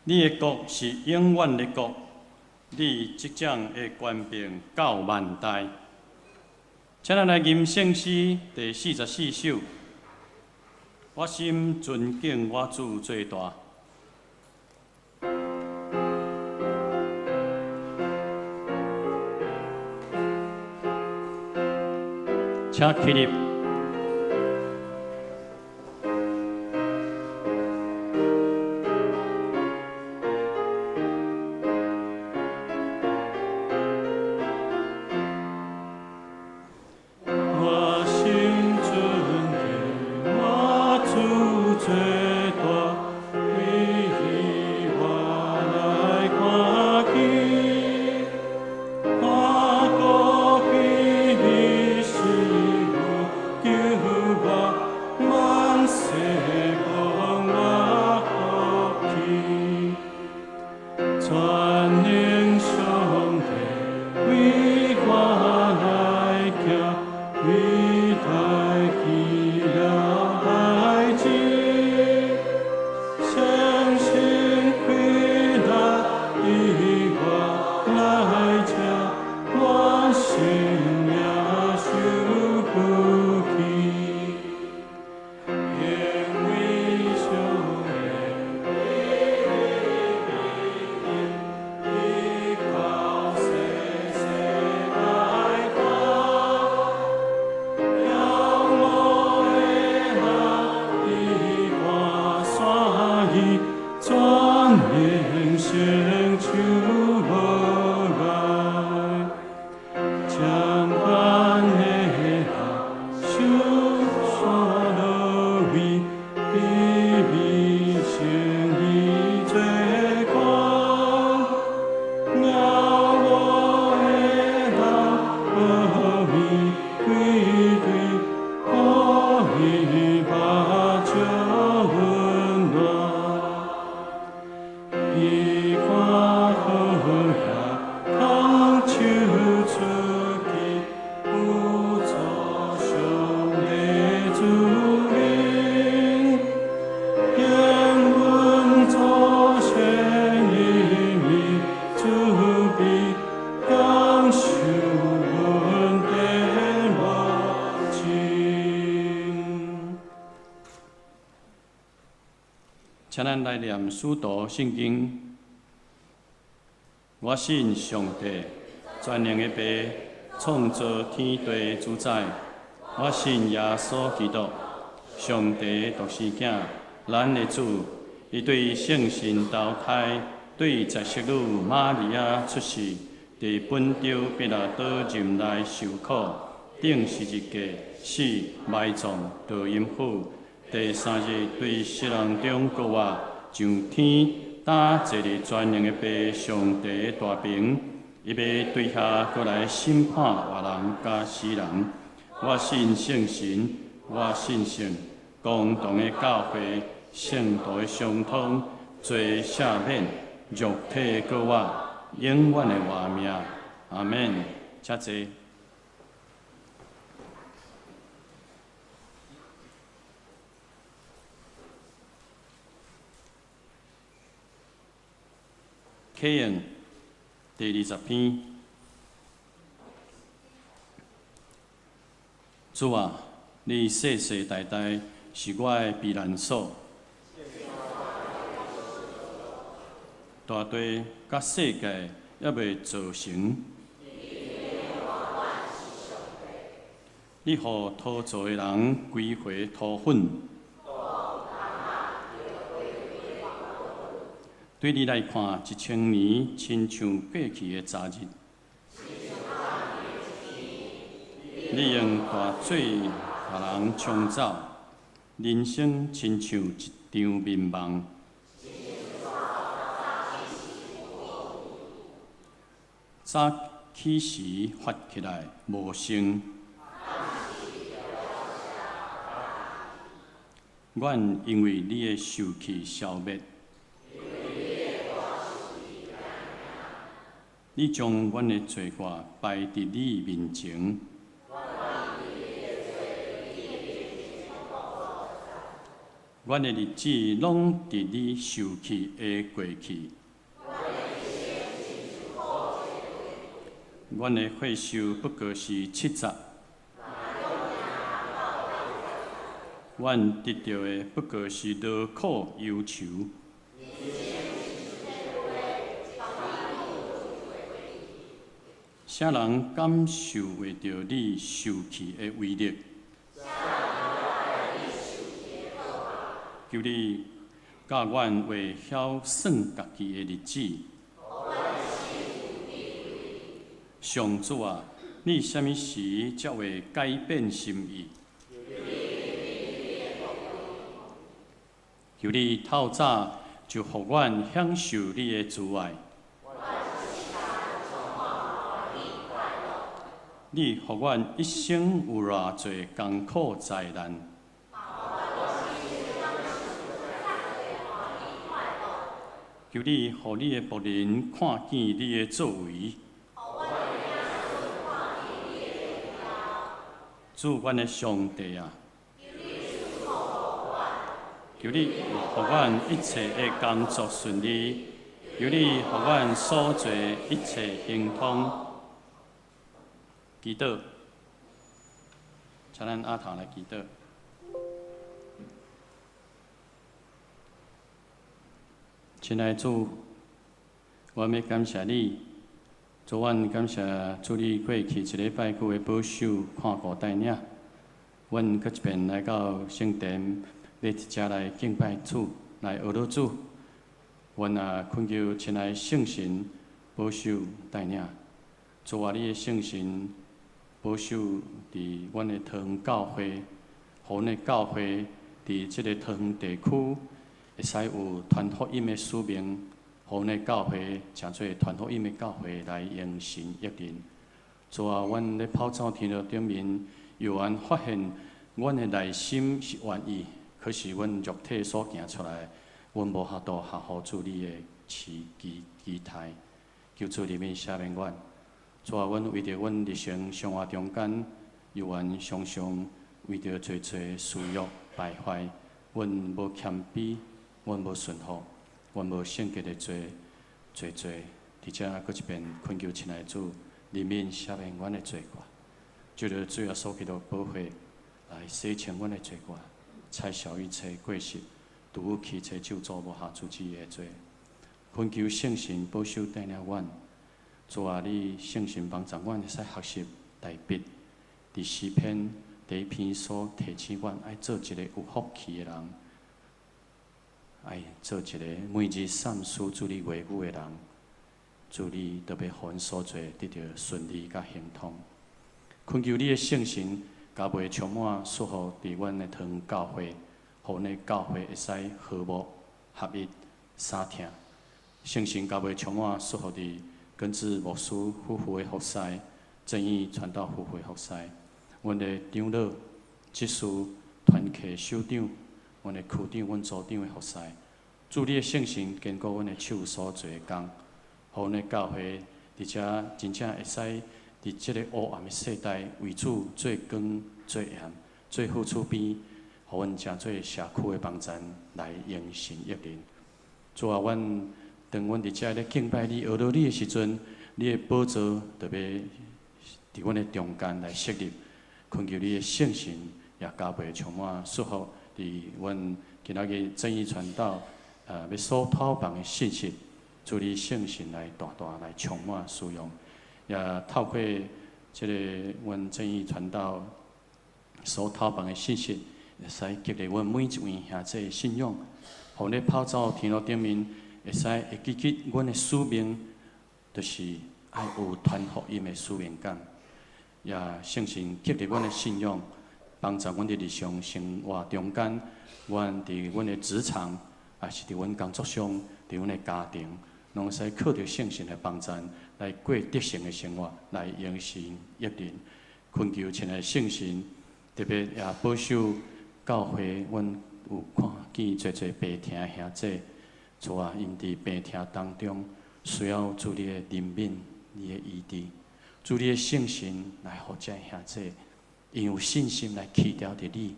你的国是永远的国，你即将会权柄到万代。请咱来吟圣诗第44首。我心尊敬我主最大。请起立。请咱来念使徒圣经。我信上帝，全能的爸，创造天地主宰。我信耶稣基督，上帝独生子，咱的主。伊对圣神投胎，对在色女玛利亚出世，伫本州彼拉多任内受苦，顶十字架死，埋葬，到阴府。第三日对世人中国活，上天打坐伫全能的爸上帝的大屏，伊要对下过来审判活人甲死人。我信圣神，我信圣共同的教会，圣徒的相通，罪赦免，肉体过活，永远的活命。阿免。请坐。启应第20篇。主啊，你世世代代是我的避难所，大地甲世界还未造成，你互土造的人归回土粉。对你来看，1000年亲像过去的昨日。你用大水把人冲走，人生亲像一场眠梦。早起时发起来无声，阮因为你的受气消灭。你将阮的罪过摆伫你面前，阮的日子拢伫你受气的过去。阮的岁数不过是70，阮得到的不过是劳苦忧愁。啥人感受会到你受气的威力？求你教阮会晓算家己的日子。上主啊，你什么时才会改变心意？求你透早就互阮享受你的慈爱。你互阮一生有偌济艰苦灾难，求你互你的仆人看见你的作为。主，阮的上帝啊，求你互阮一切的工作顺利，求你互阮所做一切亨通。祈祷，请咱阿头来祈祷。亲爱的主，我要感谢你。主，阮感谢主，你过去一礼拜久的保守、看顾带领，阮搁一遍来到圣殿，要伫遮来敬拜主，来学罗主。阮也恳求亲爱圣神保守带领。主啊，你的圣神保守伫阮的桃园教会，互阮的教会伫即个桃园地区，会使有传福音的使命。互阮的教会诚做传福音的教会来应神益人。主啊，阮咧跑走天路顶面，有缘发现阮的内心是愿意，可是阮肉体所行出来，阮无法度合乎主你的期待。求主里面赦免阮。主啊，阮为着阮日常生活中间，有缘常常为着做私欲败坏，阮无谦卑，阮无顺服。阮无圣洁的做，伫遮搁一遍恳求亲爱的主，怜悯赦免阮的罪过，就着主耶稣基督宝血来洗清阮的罪过，拆消一切过失，除去一切咒诅无下主之的罪。恳求圣神保守带领阮，主啊，你圣神帮助阮会使学习大笔，伫诗篇第1篇所提醒阮，爱做一个有福气的人。爱做一个每日善思主你话语的人，主你特别互阮所做得到顺利甲亨通。恳求你的圣神，加倍充满束缚伫阮的桃园教会，互阮的教会会使和睦、合一、相听。圣神加倍充满束缚伫根治牧师夫妇的服侍，正义传道夫妇的服侍。阮的长老、执事、团契首长。阮的区长、阮组长的服侍，主你的圣神坚固阮的手所做的工，互阮的教会伫遮真正会使伫即个黑暗的世代，为主做光、做盐、做付出边，互阮诚做社区的帮站来应神益人。主啊，当阮伫遮咧敬拜你、学到你的时阵，你的宝座特别伫阮的中间来设立，恳求你的圣神也加倍充满祝福。伫阮今仔日正义传道，要所讨放的信息，主你圣神来大大来充满使用，也透过即个阮正义传道所讨放的信息，会使激励阮每一位兄弟的信仰，互咧跑走天路顶面，会记起阮的使命，就是爱有传福音的使命感，也圣神激励阮的信仰。帮助阮伫日常生活中间，阮伫阮的职场，也是伫阮工作上，伫阮的家庭，拢使靠着圣神的帮助，来过德行的生活，来应神益人。恳求亲爱的圣神，特别也保守教会，阮有看见侪病痛的兄弟，主啊，因伫病痛当中，需要主你的怜悯、你的医治，主你的圣神来互遮兄弟。因有信心来去掉着你，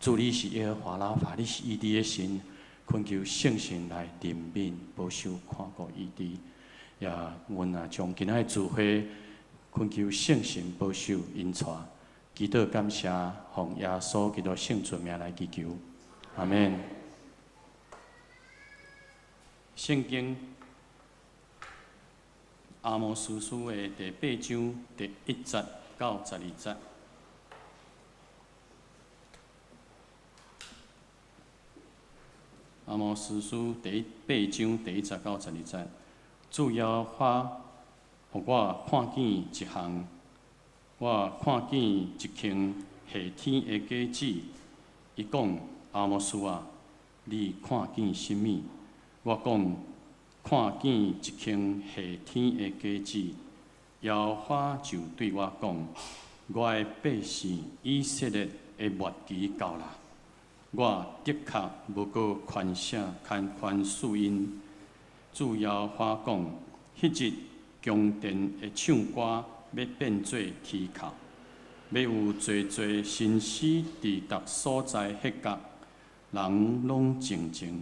主你是耶和华拉法，你是伊地的神，恳求圣神来怜悯、保守、看顾伊地。也阮也将今仔的聚会，恳求圣神保守引带，祈祷感谢，奉耶稣基督圣主名来祈求，阿免。圣经阿摩司书的第8章第1节到12节。阿摩司书第8章第1节到12节，主要发，互我看见一项，我看见一间下天的果子。伊讲：阿摩司啊，你看见甚物？我讲：看见一间下天的果子。耶和华就对我讲：我的百姓以色列的末期到啦。我的确无过宽恕因。主耶和华讲：迄日宫殿的唱歌要变做啼哭，要有侪侪神死伫逐所在迄角，人拢静静。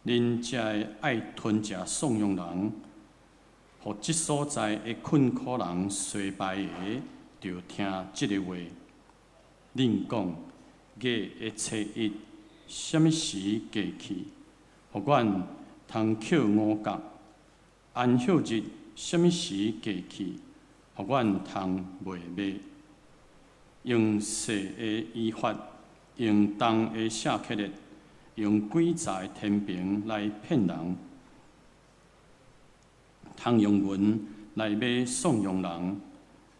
恁才会爱吞食丧用人，互即所在的困苦人衰败的，就听即个话。恁讲。月的初一，什么时过去？互阮通扣五角。安息日什么时过去？互阮通卖卖。用细的医法，用重的写刻日，用诡诈的天平来骗人。通用银来买丧用人，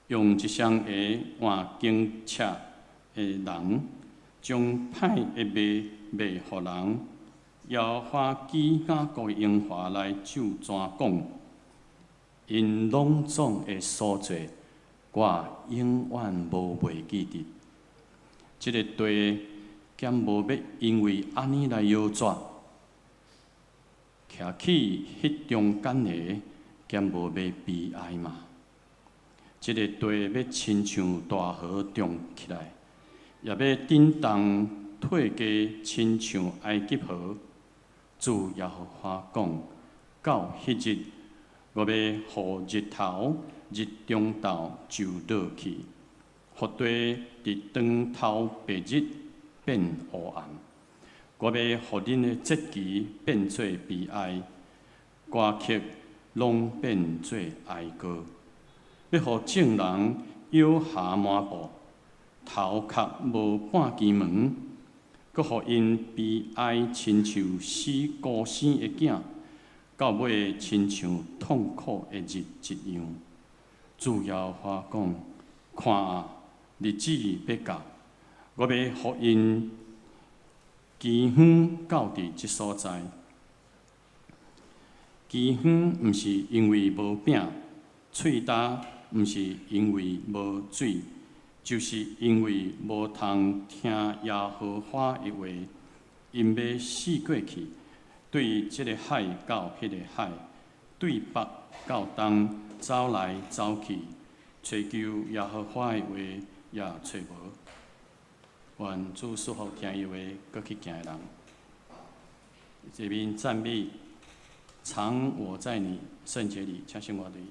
用一双鞋换经尺的人。将歹的卖互人，耶和华基雅各的荣华来咒詛讲，因拢总的所做，我永远无袂记得。这个地兼无要因为安尼来摇拽，徛起迄中间的兼无要悲哀嘛。这个地要亲像大河涨起来。也要震动退家，亲像埃及河。主耶和华讲：到迄日，我要互日头日中昼就落去，互地伫当头白日变黑暗。我要互恁的节期变做悲哀，歌曲拢变做哀歌。要互众人摇下满步。头壳无半支门，阁互因悲哀，亲像死孤生的囝，到尾亲像痛苦的日一样。主耶和华讲：看啊，日子要到，我要互因饥荒到伫即所在。饥荒毋是因为无饼，喙焦毋是因为无水。就是因为无通听耶和华的话，因要死过去，对这个海到迄个海，对北到东走来走去，找求耶和华的话也找无。愿主祝福听伊话，搁去行的人。这边赞美，常我在你圣洁里，请信我对。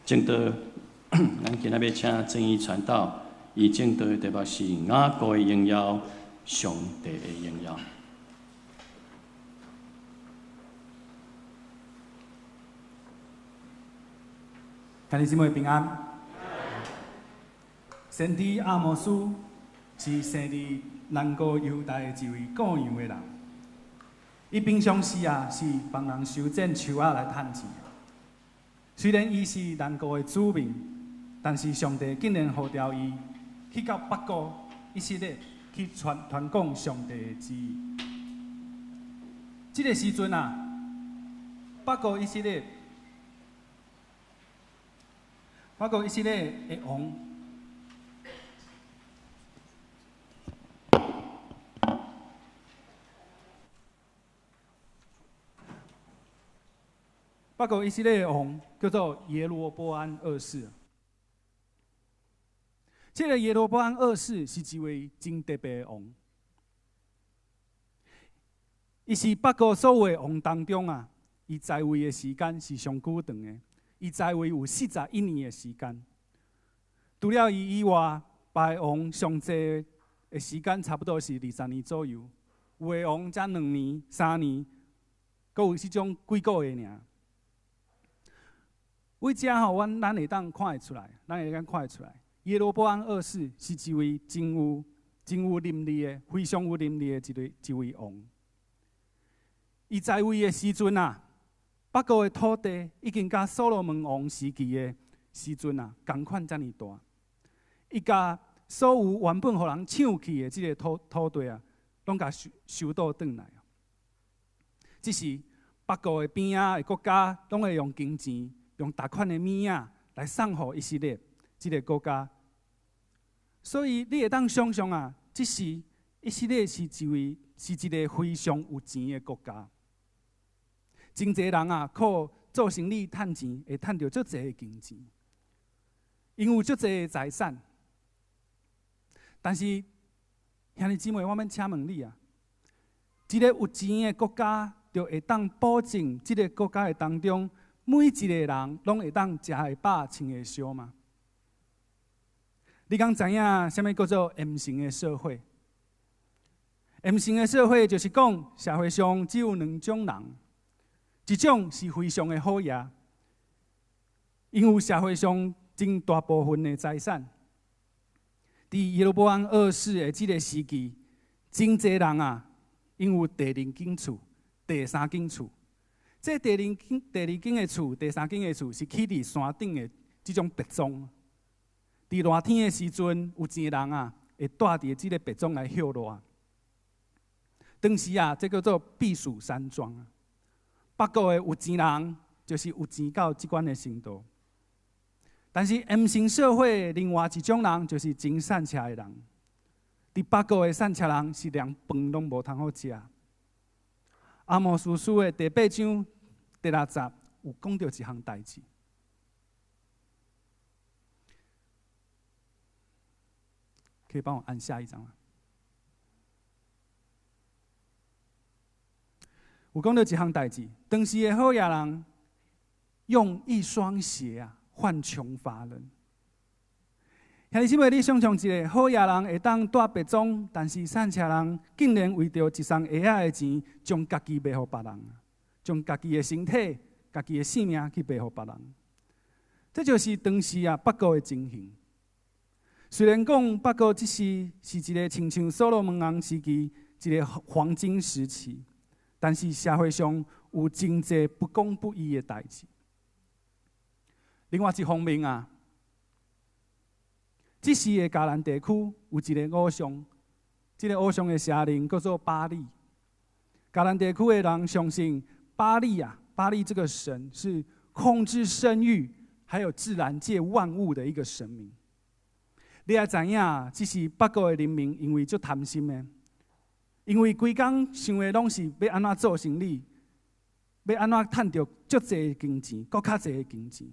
正道，咱今仔要请正义传道，以正道的题目是雅各的荣耀，上帝的荣耀。兄弟姊妹平安。先知阿摩斯是生伫南国犹大的一位雇羊的人。伊平常时是帮人修剪树仔来趁钱。虽然伊是南国的子民，但是上帝竟然呼召伊去到北国以色列去传讲上帝的旨意。这个时阵北国以色列的王，北国以色列的王叫做耶罗波安二世。这个耶罗波安二世是一位真特别的王，伊是北国所有的王当中伊在位的时间是上久长的。伊在位有41年的时间，除了伊以外，别个王上济的时间差不多是20年左右。有的王才2年、3年，阁有迄种几个月尔。为遮咱会当看会出来，耶罗波安二世是一位真有能力的、非常有能力的一位王。伊在位的时阵北国的土地已经甲所罗门王时期的时阵同款遮尔大，伊甲所有原本互人抢去的这个土地拢甲收倒转来。只是北国的边的国家拢会用金钱、用大款的物仔来送互以色列这个国家，所以你会当想象这时以色列是一个非常有钱的国家。真侪人靠做生意趁钱，会趁到足侪的金钱，因有足侪的财产。但是兄弟姊妹，我们请问你一个有钱的国家，就会当保证这个国家的当中，每一个人拢会当食会饱、穿会烧吗？你敢知影什么叫做M型的社会？M型的社会就是讲社会上只有2种人。一种是非常的好爷，因有社会上真大部分的财产。在耶罗波安二世的这个时期，真侪人因有第2间厝、第3间厝。这第2间的厝、第3间的厝是起伫山顶的这种别庄。在热天的时阵，有钱人会住伫这个别庄来歇热。当时这叫做避暑山庄。北国的有钱人就是有钱到这款的程度，但是 M 型社会另外一种人就是真善车的人。在北国的善车人是连饭拢无通好食。阿摩斯书的第8章第6节有讲到一项代志，可以帮我按下一张吗？有讲到一项代志，当时的好野人用一双鞋换穷乏人。兄弟姊妹，你想象一个好野人会当住别庄，但是善车人竟然为着一双鞋仔的钱，将家己卖予别人，将家己的身体、家己的性命去卖予别人。这就是当时北国的情形。虽然讲北国这是一个亲像所罗门王时期一个黄金时期。但是社会上有真侪不公不义的代志。另外一方面这时的迦南地区有一个偶像，这个偶像的邪灵叫做巴力。迦南地区的人相信巴力这个神是控制生育还有自然界万物的一个神明。你也知影，这是北国的人民因为足贪心的。因为规工想的拢是要安怎做生意，要安怎赚到足侪金钱，搁较侪的金钱，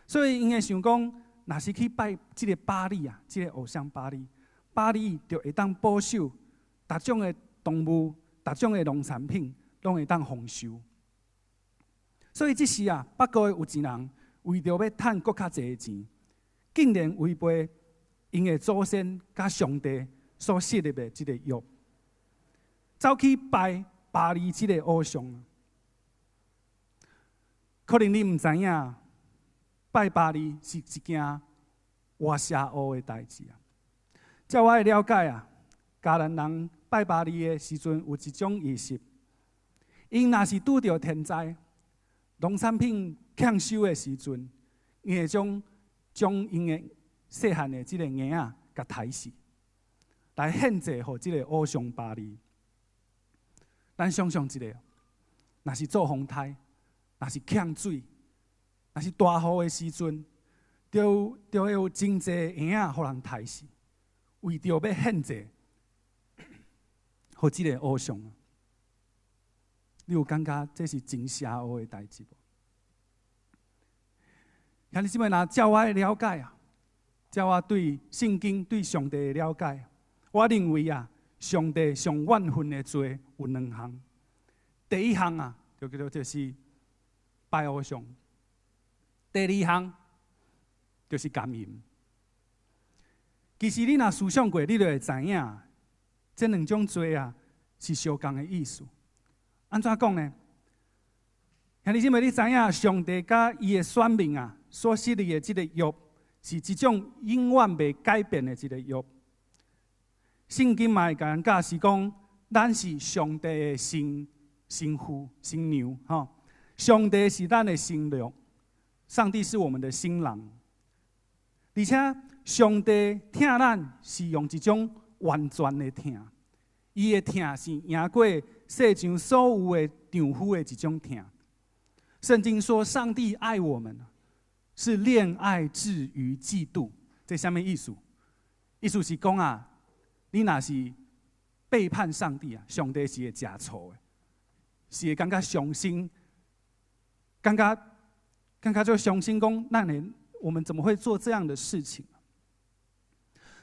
所以因会想讲，若是去拜这个巴力这个偶像巴力就会当保守各种的动物、各种的农产品，拢会当丰收。所以这时北国的有钱人为着要赚更较侪钱，竟然违背因的祖先甲上帝所设立的这个约，走去拜巴黎这个偶像。可能你唔知影，拜巴黎是一件活邪恶的代志啊。照我的了解啊，迦南人拜巴黎的时阵有一种仪式，因若是拄着天灾、农产品欠收的时阵，因会将因的细汉的这个婴仔甲杀死，来献祭给这个偶像巴黎。咱想象一下，若是做风台，若是欠水，若是大雨的时阵，就会有真济婴仔互人杀死，为着要献祭给这个偶像。你有感觉这是真邪恶的代志无？兄弟姊妹，若照我的了解啊，照我对圣经、对上帝的了解，我认为啊，上帝上怨恨的罪有2项。第一项啊，就是拜偶像；第2项就是奸淫。其实你若思想过，你就会知影，这2种罪啊是相同的意思。安怎讲呢？兄弟姊妹，你知影上帝甲伊的选民啊所设立的这个约，是一种永远袂改变的一个约。圣经嘛会甲人教是讲，咱是上帝的新妇、新娘，哈。上帝是咱的新娘，上帝是我们的新郎。而且上帝疼咱是用一种完全的疼，伊的疼是赢过世上所有的丈夫的一种疼。圣经说，上帝爱我们是恋爱至于嫉妒，这什么意思？意思是讲啊，你若是背叛上帝啊，上帝是会吃醋的，是会感觉伤心，感觉就伤心讲，我们怎么会做这样的事情？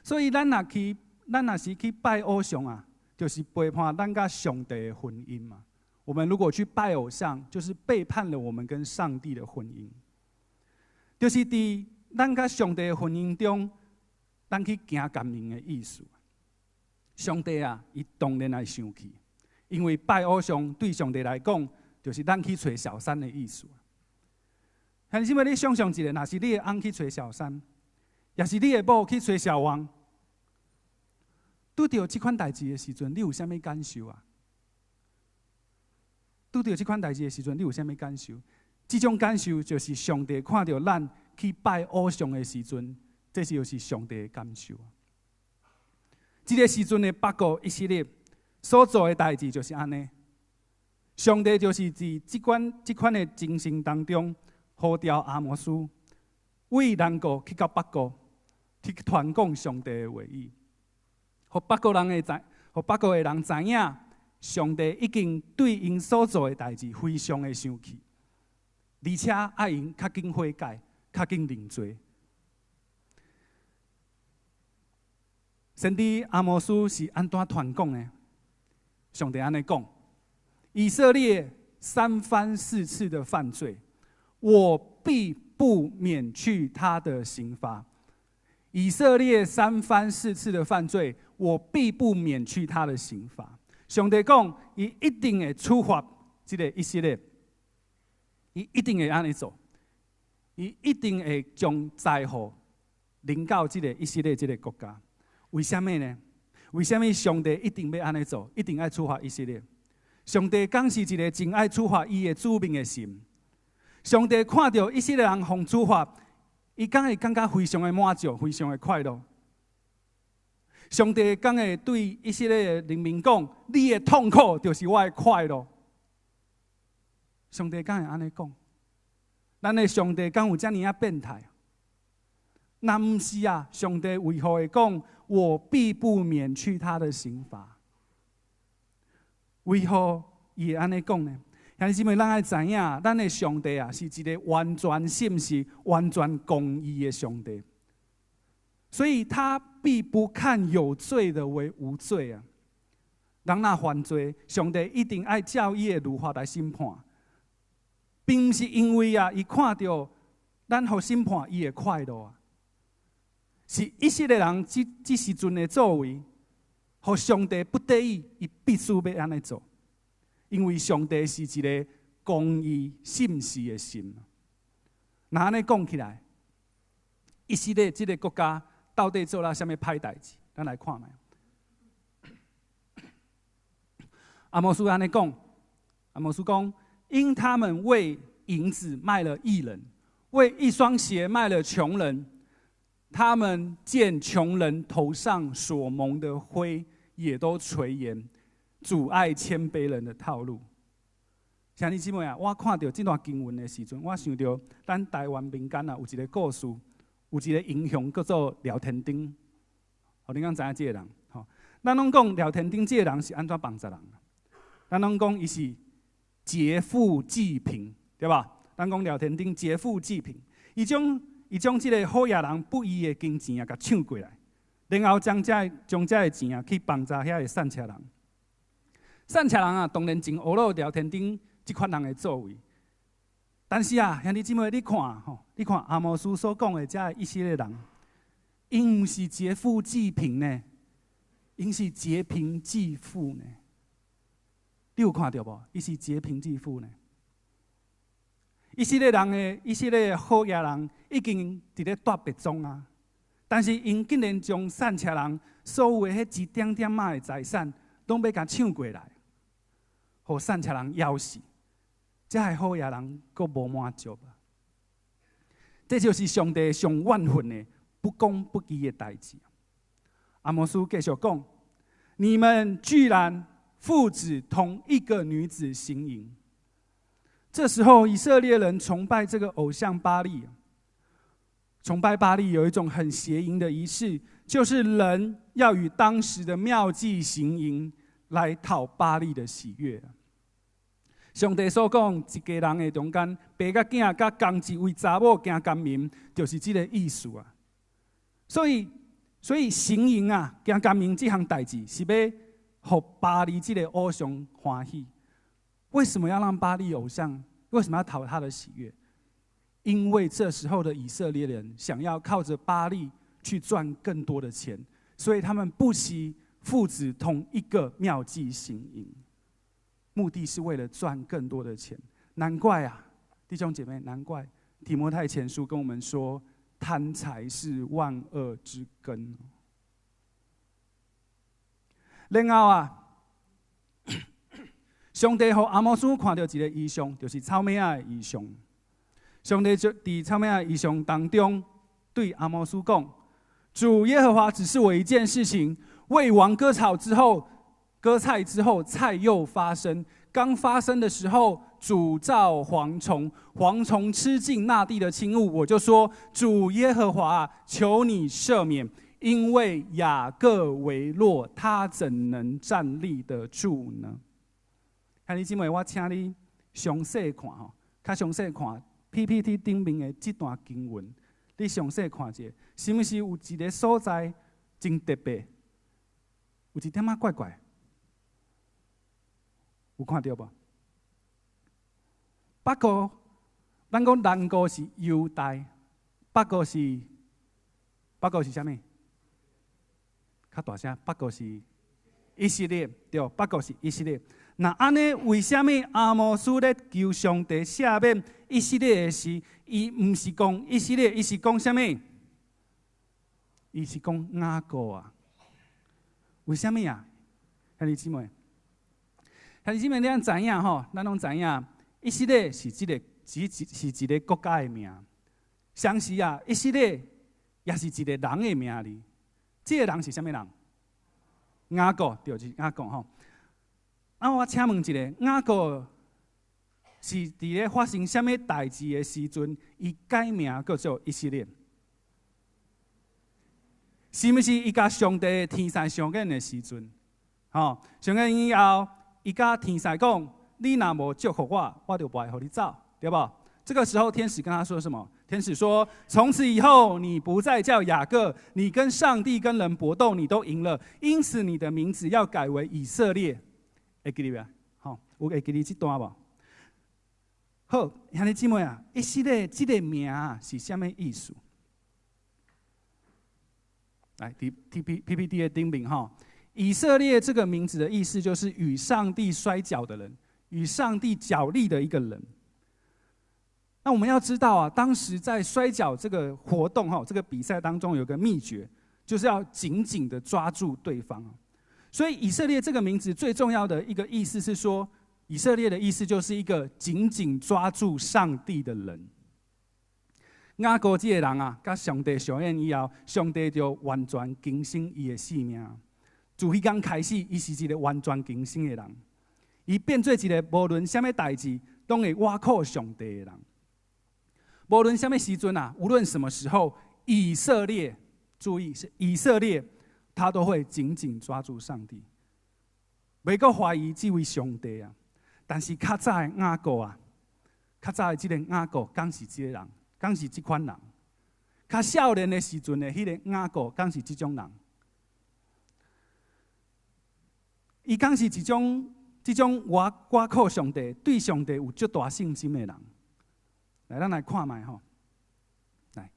所以咱若是去拜偶像啊，就是背叛咱甲上帝的婚姻嘛。我们如果去拜偶像，就是背叛了我们跟上帝的婚姻。就是伫咱甲上帝的婚姻中，咱去行奸淫的意思。上帝啊，伊当然会生气，因为拜偶像对上帝来讲，就是咱去找小三的意思。还是因为你想象一下，若是你的翁去找小三，也是你的某去找小王，拄到这款代志的时阵，你有啥物感受啊？拄到这款代志的时阵，你有啥物感受？这种感受就是上帝看到咱去拜偶像的时阵，这就是上帝的感受。这个时阵的北国以色列所做的代志就是安尼。上帝就是在这款的情形当中，呼召阿摩斯为南国去到北国，去传讲上帝的话语，互北国的人知影，上帝已经对因所做的代志非常的生气，而且爱因较紧悔改，较紧认罪。先知阿摩斯是安怎传讲呢？上帝安尼讲：以色列3番4次的犯罪，我必不免去他的刑罚。以色列3番4次的犯罪，我必不免去他的刑罚。上帝讲，伊一定会处罚这个以色列，伊一定会安尼做，伊一定会将灾祸临到这个以色列这个国家。为什么呢？为什么上帝一定要安尼做？一定要处罚以色列？上帝敢是一个真爱处罚伊的子民的神。上帝看到以色列人被处罚，伊敢会感觉非常的满足，非常的快乐。上帝敢会对以色列的人民讲：你的痛苦就是我的快乐。上帝敢会安尼讲？咱的上帝敢有这么变态？那不是啊！上帝为何会讲我必不免去他的刑罚？为何伊会安尼讲呢？兄弟姊妹，咱爱知影，咱的上帝啊，是一个完全信实、完全公义的上帝，所以他必不看有罪的为无罪啊。人若犯罪，上帝一定爱照伊的律法来审判，并不是因为啊，伊看到咱互审判伊的快乐啊，是以色列人即时阵的作为，互上帝不得已，伊必须要安尼做，因为上帝是一个公义信实的神。那安尼讲起来，以色列这个国家到底做了什么歹代志？咱来看卖。阿摩斯安尼讲，阿摩斯讲，因他们为银子卖了义人，为一双鞋卖了穷人。他们见穷人头上所蒙的灰，也都垂涎，阻碍谦卑人的道路。兄弟姊妹啊，我看到这段经文的时阵，我想到咱台湾民间啊有一个故事，有一个英雄叫做廖天丁。哦，你敢知影这个人？吼，咱拢讲廖天丁这个人是安怎帮助人？咱拢讲伊是劫富济贫，对吧？咱讲廖天丁劫富济贫，伊将这个好野人不义的金钱啊，甲抢过来，然后将这个钱啊去帮助遐个散车人。散车人啊，当然真恶了廖天丁这款人的作为。但是啊，兄弟姊妹，你看吼，你看阿摩斯所讲的这一些人，因不是劫富济贫呢，因是劫贫济富呢。你有看到无？伊是劫贫济富呢。以色列的好野人已经伫咧夺别种啊，但是因竟然将散车人所有的迄一点点仔的财产，拢要甲抢过来，互散车人枵死。这个好野人阁无满足啊！这就是上帝上怨恨的不公不义的代志。阿摩斯继续讲：你们居然父子同一个女子行淫。这时候，以色列人崇拜这个偶像巴力。崇拜巴力有一种很邪淫的仪式，就是人要与当时的庙妓行淫，来讨巴力的喜悦。上帝所讲，一家人的中间，爸甲囝甲同一位查某行奸淫，就是这个意思啊。所以行淫啊，行奸淫这项代志，是要互巴力这个偶像欢喜。为什么要让巴力偶像？为什么要讨他的喜悦？因为这时候的以色列人想要靠着巴力去赚更多的钱，所以他们不惜父子同一个庙妓行淫，目的是为了赚更多的钱。难怪啊，弟兄姐妹，难怪提摩太前书跟我们说，贪财是万恶之根。然后啊。上帝和阿摩斯看到一个异象，就是草莓仔的异象。上帝就在草莓仔的异象当中，对阿摩斯讲：“主耶和华指示我一件事情，为王割菜之后，菜又发生。刚发生的时候，主造蝗虫，蝗虫吃尽那地的青物。我就说：主耶和华，求你赦免，因为雅各为弱，他怎能站立得住呢？”兄弟姊妹，我请你详细看吼，较详细看 PPT 顶面的这段经文，你详细看一下，是不是有一个所在真特别，有一点仔怪怪？有看到无？北国，咱讲南国是犹大，北国是啥物？较大声，北国是以色列，对，北国是以色列。那安尼，为什么阿摩斯咧求上帝赦免以色列的事？伊唔是讲以色列，伊是讲啥物？伊是讲雅各啊？为什么啊？兄弟姊妹，你咱知影吼？咱拢知影，以色列是一个国家的名。相时啊，以色列也是一个人的名哩。这个人是啥物人？雅各，就是雅各吼。我请问一下，雅各是伫咧发生什么代志的时阵，伊改名叫做以色列？是毋是伊甲上帝天使相见的时阵？相见以后，伊甲天使讲：“你若无祝福我，我就不会互你走，对不？”这个时候，天使跟他说什么？天使说：“从此以后，你不再叫雅各，你跟上帝、跟人搏斗，你都赢了，因此你的名字要改为以色列。”会记得袂？有会记得这段无？好，兄弟姊妹啊，以色列这个名啊是什么意思？来，PPT 的顶面哈，以色列这个名字的意思就是与上帝摔跤的人，与上帝角力的一个人。那我们要知道啊，当时在摔跤这个活动哈，这个比赛当中有个秘诀，就是要紧紧的抓住对方。所以以色列这个名字最重要的一个意思是说，以色列的意思就是一个紧紧抓住上帝的人。雅各这个人啊，甲上帝相应以后，上帝就完全更新伊的性命。自迄天开始，伊是一个完全更新的人。伊变做一个无论什么代志，都会倚靠上帝的人。无论什么时阵啊，无论什么时候，以色列，注意是以色列，他都会紧紧抓住上帝，袂阁怀疑这位上帝啊。但是较早的雅各啊，较早的这个雅各，刚是这个人，刚是这款人。较少年的时阵的迄个雅各，刚是这种人。伊刚是一种我靠上帝，对上帝有足大信心的人。来，咱来看卖吼。来，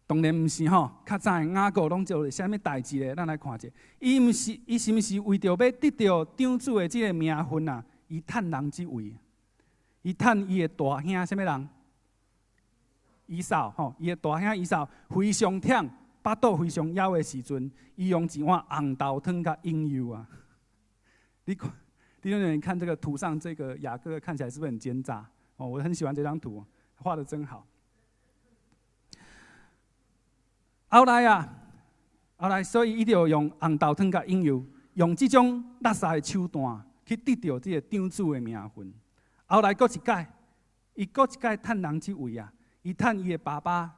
当然毋是吼，较早的雅各拢做啥物代志咧？咱来看者，伊是毋是为着要得到长子的这个名分啊？伊趁人之位，伊趁伊的大兄什么人？以扫吼，伊的大兄以扫非常忝，巴肚非常枵的时阵，伊用一碗红豆汤甲应油啊。你看，弟兄姊妹，看这个图上这个雅各看起来是不是很奸诈？哦，我很喜欢这张图，画得真好。后来，所以伊就用红豆汤甲应油，用这种垃圾的手段。去得到这个长子的名分，后来搁一届，伊搁一届趁人之位啊！伊趁伊的爸爸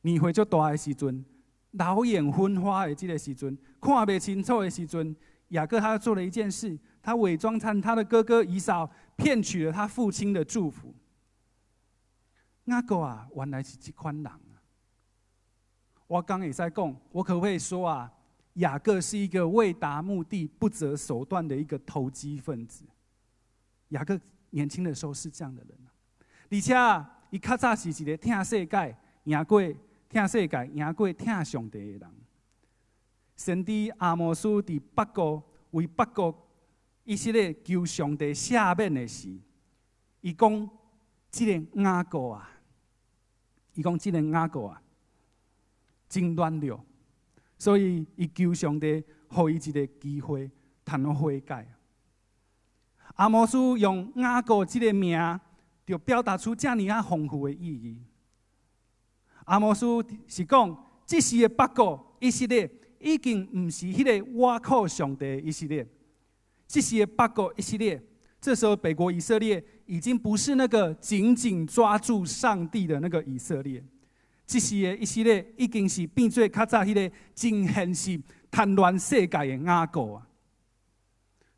年岁足大的时阵，老眼昏花的这个时阵，看不清楚的时阵，雅各他做了一件事，他伪装成他的哥哥以扫，骗取了他父亲的祝福。雅各啊，原来是这款人啊！我刚也在讲，我可不可以说啊？雅各是一个为达目的不择手段的一个投机分子。雅各年轻的时候是这样的人，而且伊较早是一个听世界、赢过听上帝的人。先知阿摩斯伫北国为北国以色列求上帝赦免的时，伊讲：这个雅各啊，真软弱。所以，伊求上帝，予伊一个机会，通好悔改。阿摩斯用雅各这个名，就表达出这么丰富的意义。阿摩斯是讲，这时的北国以色列已经不是迄个倚靠上帝的以色列，这时的北国以色列，这时候北国以色列已经不是那个紧紧抓住上帝的那个以色列。这时的以色列已经是变做较早迄个真现实、贪恋世界的雅各啊。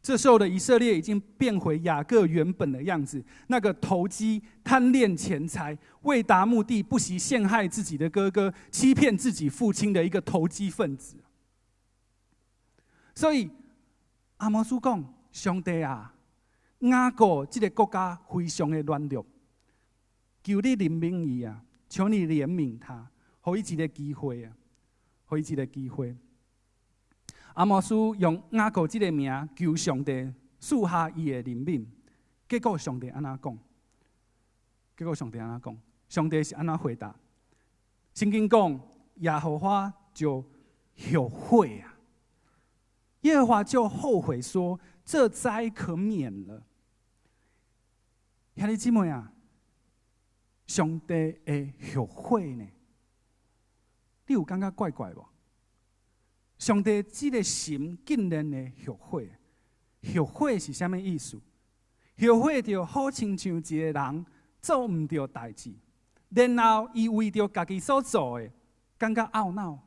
这时候的以色列已经变回雅各原本的样子，那个投机、贪恋钱财、为达目的不惜陷害自己的哥哥、欺骗自己父亲的一个投机分子。所以阿摩斯讲：上帝啊，雅各这个国家非常的软弱，求你怜悯伊啊！求你怜悯他，给伊一个机会啊！给伊一个机会。阿摩斯用雅各这个名求上帝赐下伊的怜悯，结果上帝安怎讲？上帝是安怎回答？圣经讲，耶和华就后悔啊！耶和华就后悔说：“这灾可免了。”兄弟姊妹啊！上帝会后悔呢？你有感觉怪怪无？上帝这个心竟然会后悔，后悔是啥物意思？后悔就好亲像一个人做唔到代志，然后伊为着家己所做的，感觉懊恼。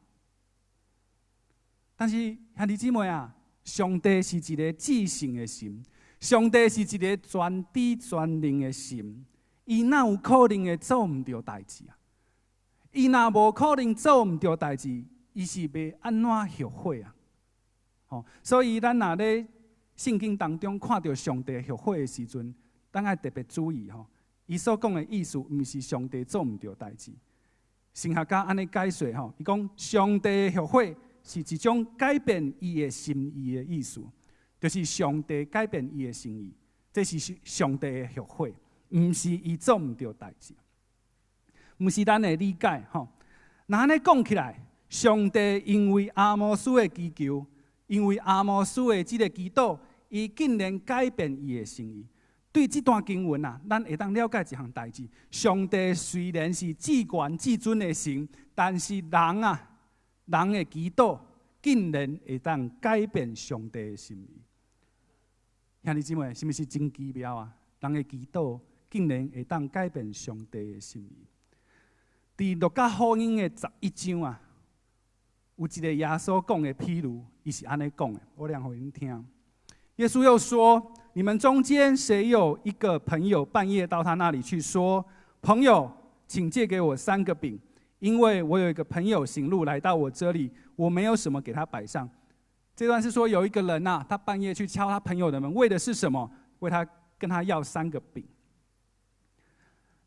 但是兄弟姊妹啊，上帝是一个至圣的心，上帝是一个全知全能的心。伊哪有可能会做唔到代志啊？伊若无可能做唔到代志，伊是要安怎后悔啊？所以咱若咧圣经当中看到上帝后悔的时阵，咱爱特别注意伊所讲的意思，毋是上帝做毋对代志。神学家安尼解说吼，伊讲上帝的后悔是一种改变伊的心意的意思，就是上帝改变伊的心意，这是上帝的后悔，毋是伊做毋对代志，毋是咱的理解吼。那安尼讲起来，上帝因为阿摩斯的祈求，因为阿摩斯的这个祈祷，伊竟然改变伊的心意。对这段经文啊，咱会当了解一项代志：上帝虽然是至高至尊的神，但是人的祈祷竟然会当改变上帝的心意。兄弟姊妹，是不是真奇妙啊？人的祈祷竟然会当改变上帝的心意。伫路加福音的11章啊，有一个耶稣讲的譬如，伊是安尼讲的，我念互恁听。耶稣又说：“你们中间谁有一个朋友半夜到他那里去说，朋友，请借给我3个饼，因为我有一个朋友行路来到我这里，我没有什么给他摆上。”这段是说有一个人啊，他半夜去敲他朋友的门，为的是什么？为他跟他要3个饼。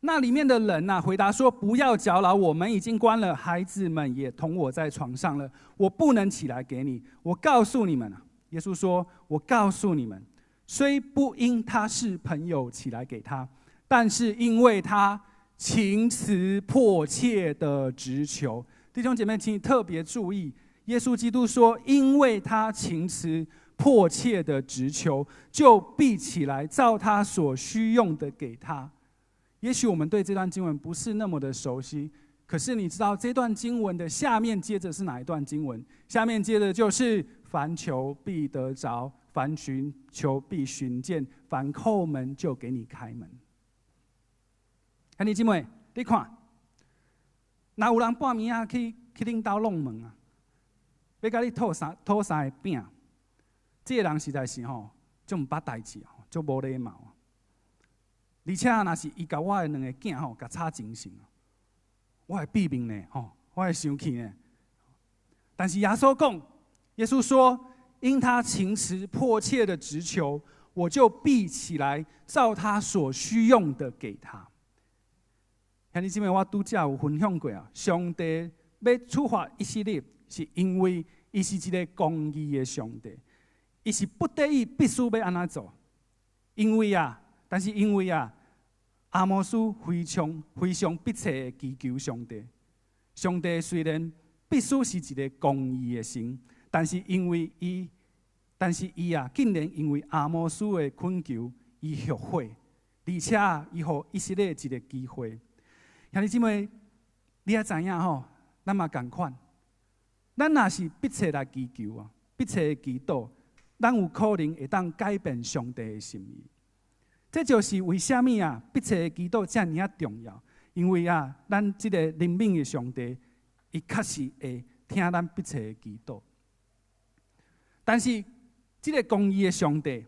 那里面的人啊，回答说：“不要搅扰我们，已经关了，孩子们也同我在床上了，我不能起来给你。我告诉你们啊。”耶稣说：“我告诉你们，虽不因他是朋友起来给他，但是因为他情辞迫切的直求。”弟兄姐妹，请你特别注意，耶稣基督说：“因为他情辞迫切的直求，就必起来照他所需用的给他。”也许我们对这段经文不是那么的熟悉，可是你知道这段经文的下面接着是哪一段经文？下面接着就是“凡求必得着，凡寻求必寻见，凡叩门就给你开门。”兄弟姊妹，你看，若有人半暝啊去恁兜弄门啊，要甲你讨三个饼，这个人实在是吼，就毋捌代志吼，就无礼貌。而且若是伊甲我的2个囝吼，甲吵精神，我会毙命呢吼，我会生气呢。但是耶稣讲，耶稣说：“因他情辞迫切的直求，我就必起来，照他所需用的给他。”兄弟姊妹，我拄则有分享过啊，上帝要处罚以色列，是因为伊是一个公义的上帝，伊是不得已必须要安怎做，但是因为阿摩斯非常迫切的祈求上帝。上帝虽然必须是一个公义的神，但是伊竟然因为阿摩斯的恳求，伊后悔，而且伊予以色列一个机会。兄弟姊妹，你也知影吼，咱嘛同款，咱若是迫切来祈求啊，迫切的祈祷，咱有可能会当改变上帝的心意。这就是为什么迫切的祈祷这么重要，因为咱这个灵敏的上帝，伊确实会听咱迫切的祈祷。但是，这个公义的上帝，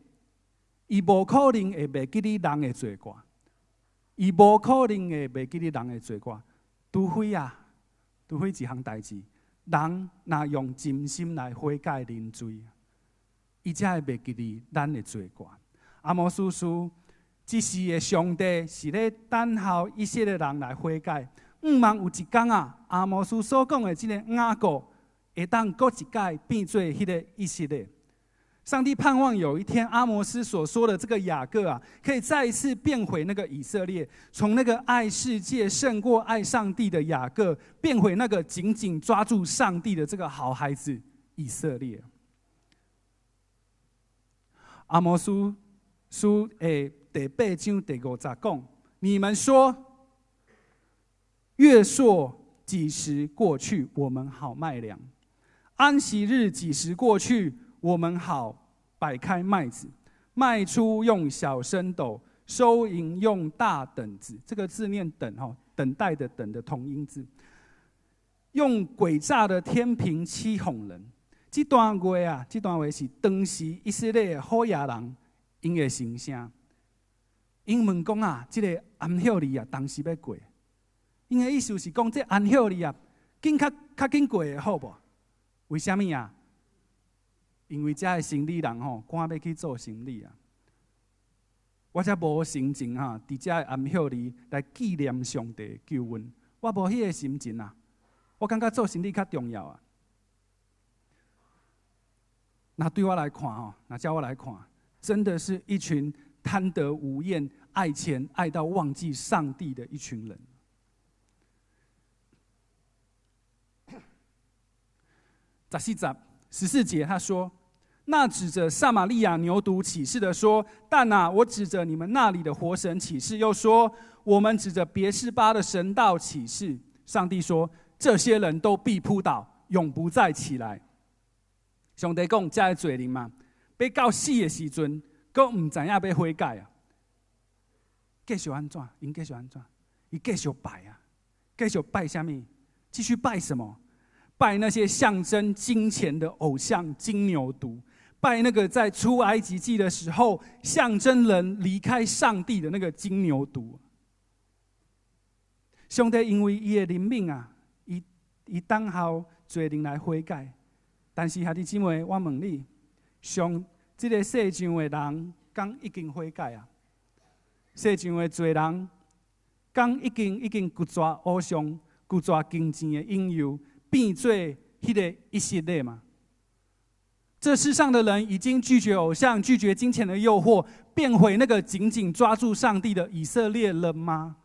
伊无可能会袂记你人的罪过，伊无可能会袂记你人的罪过，除非一项代志，人若用真心来悔改认罪，伊才会袂记你咱的罪过。阿摩司书这时的上帝是咧等候以色列人来悔改，毋茫有一天阿摩司所讲的这个雅各会当搁一届变做迄个以色列。上帝盼望有一天，阿摩司所说的这个雅各可以再一次变回那个以色列，从那个爱世界胜过爱上帝的雅各，变回那个紧紧抓住上帝的这个好孩子以色列。阿摩司书的第8章第50讲：“你们说，月朔几时过去，我们好卖粮；安息日几时过去，我们好摆开麦子，卖出用小升斗，收银用大等子。”这个字念等等待的等的同音字。用诡诈的天平欺哄人。这段话是当时以色列的好野人因的心声。因问讲这个安息日当时要过，因的意思是讲这安息日较紧过会好不？为什么因为这的生理人赶要去做生理。我才无心情哈，伫遮暗晓里来纪念上帝救恩。我无迄个心情啊，我感觉做生理较重要啊。那对我来看吼，那叫我来看，真的是一群贪得无厌、爱钱爱到忘记上帝的一群人。14节他说：“那指着撒玛利亚牛犊起誓的说，但啊，我指着你们那里的活神起誓，又说，我们指着别是巴的神道起誓。上帝说，这些人都必扑倒，永不再起来。”上帝讲，这个罪人嘛，要到死的时阵，佫唔知影要悔改啊。继续安怎？因继续安怎？伊继续拜啊，继续拜什么？继续拜什么？拜那些象征金钱的偶像金牛犊，拜那个在出埃及记的时候象征人离开上帝的那个金牛犊。上帝因为伊的怜悯啊，伊等候罪人来悔改。但是兄弟姊妹，我问你，上这个世上的人，刚已经悔改啊？世上的罪人，刚已经骨抓偶像、骨抓金钱的引诱，变做迄个以色列嘛？这世上的人已经拒绝偶像、拒绝金钱的诱惑，变回那个紧紧抓住上帝的以色列人吗？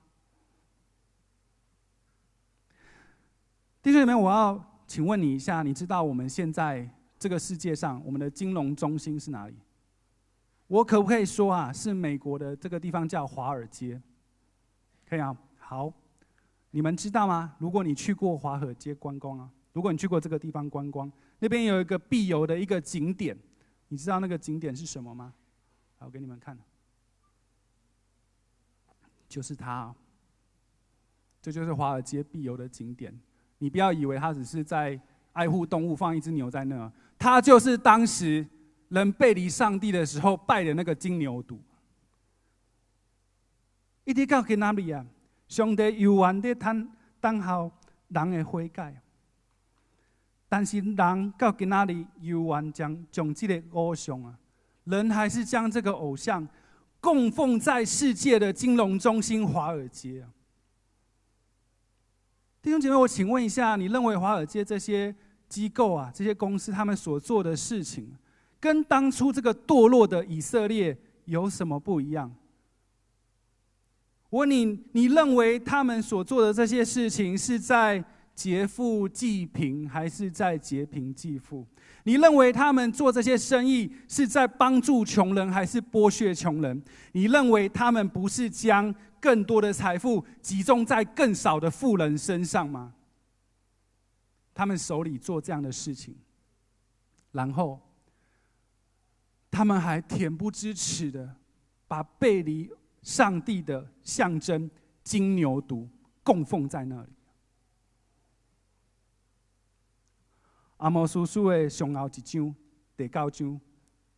弟兄姊妹，我要请问你一下，你知道我们现在这个世界上，我们的金融中心是哪里？我可不可以说啊，是美国的这个地方叫华尔街？可以啊。好，你们知道吗？如果你去过华尔街观光啊，如果你去过这个地方观光，那边有一个必游的一个景点，你知道那个景点是什么吗？好，我给你们看，就是它，这就是华尔街必游的景点。你不要以为他只是在爱护动物，放一只牛在那，他就是当时人背离上帝的时候拜的那个金牛犊。一直到今仔日啊，上帝犹原在等候人的悔改，但是人到今仔日犹原将这个偶像啊，人还是将这个偶像供奉在世界的金融中心华尔街啊。弟兄姐妹，我请问一下，你认为华尔街这些机构啊、这些公司，他们所做的事情，跟当初这个堕落的以色列有什么不一样？我问你，你认为他们所做的这些事情是在劫富济贫，还是在劫贫济富？你认为他们做这些生意是在帮助穷人，还是剥削穷人？你认为他们不是将更多的财富集中在更少的富人身上吗？他们手里做这样的事情，然后他们还恬不知耻的把背离上帝的象征金牛犊供奉在那里。阿摩司书的上后一章第9章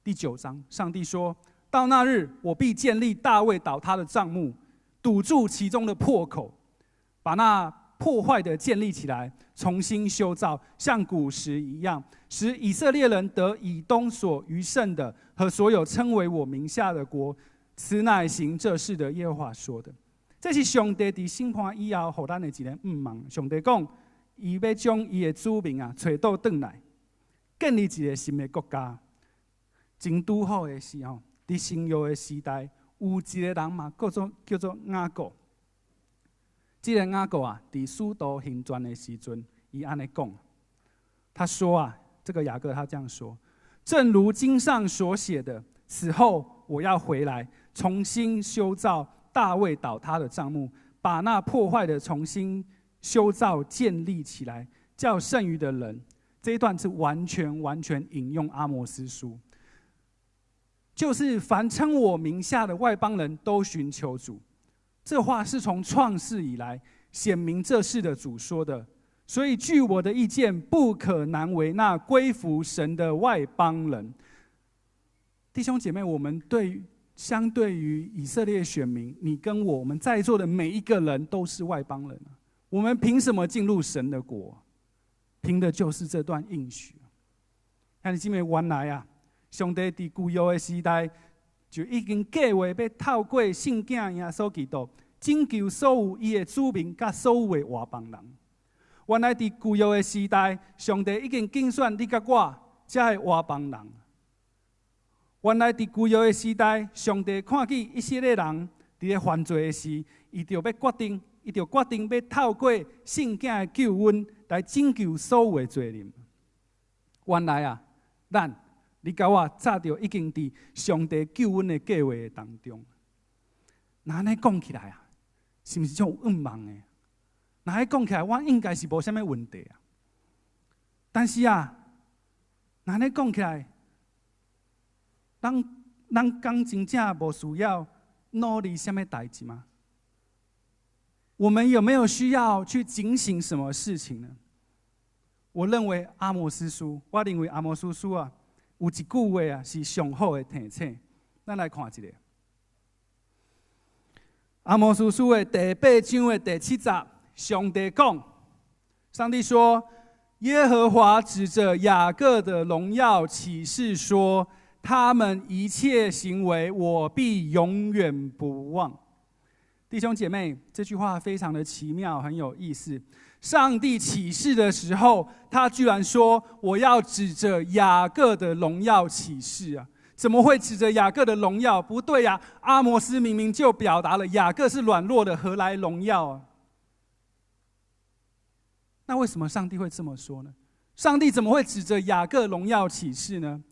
第9章，上帝说：“到那日，我必建立大卫倒塌的帐幕，堵住其中的破口，把那破坏的建立起来，重新修造，像古时一样，使以色列人得以东所余剩的和所有称为我名下的国。此乃行这事的耶和华说的。”这是上帝在审判以后，给咱的一个愿望。上帝讲，伊要将伊的子民啊找倒转来，建立一个新的国家。真拄好的是吼，在新约的时代，有一个人嘛，叫做雅各。这个雅各啊，在使徒行传的时阵，伊安尼讲，他说啊，这个雅各他这样说：正如经上所写的，此后我要回来，重新修造大卫倒塌的帐幕，把那破坏的重新修造建立起来，叫剩余的人。这一段是完全引用阿摩司书，就是凡称我名下的外邦人都寻求主。这话是从创世以来显明这事的主说的，所以据我的意见，不可难为那归服神的外邦人。弟兄姐妹，我们相对于以色列选民，你跟我们在座的每一个人都是外邦人，我们凭什么进入神的国？凭的就是这段应许。兄弟姐妹，原来啊，上帝在旧约的时代就已经计划要透过圣子耶稣基督拯救所有伊的子民甲所有的外邦人。原来伫旧约的时代，上帝已经拣选你甲我这的外邦人。原来伫旧约的时代，上帝看见以色列人伫咧犯罪的时，伊就要决定要透过圣子的救恩来拯救所有的罪人。原来啊，你甲我早就已经伫上帝救恩的计划当中。那安尼讲起来啊，是毋是种愿望的？那安尼讲起来，我应该是无啥物问题啊。但是啊，那安尼讲起来，咱讲真正无需要努力啥物代志吗？我们有没有需要去警醒什么事情呢？我认为阿摩司书啊，有一句话啊是上好的提醒。咱来看一下。阿摩司书的第8章的第7节，上帝讲，上帝说：“耶和华指着雅各的荣耀起誓说，他们一切行为，我必永远不忘。”弟兄姐妹，这句话非常的奇妙，很有意思。上帝起誓的时候，他居然说：“我要指着雅各的荣耀起誓啊！”怎么会指着雅各的荣耀？不对呀，阿摩斯明明就表达了雅各是软弱的，何来荣耀啊？那为什么上帝会这么说呢？上帝怎么会指着雅各荣耀起誓呢？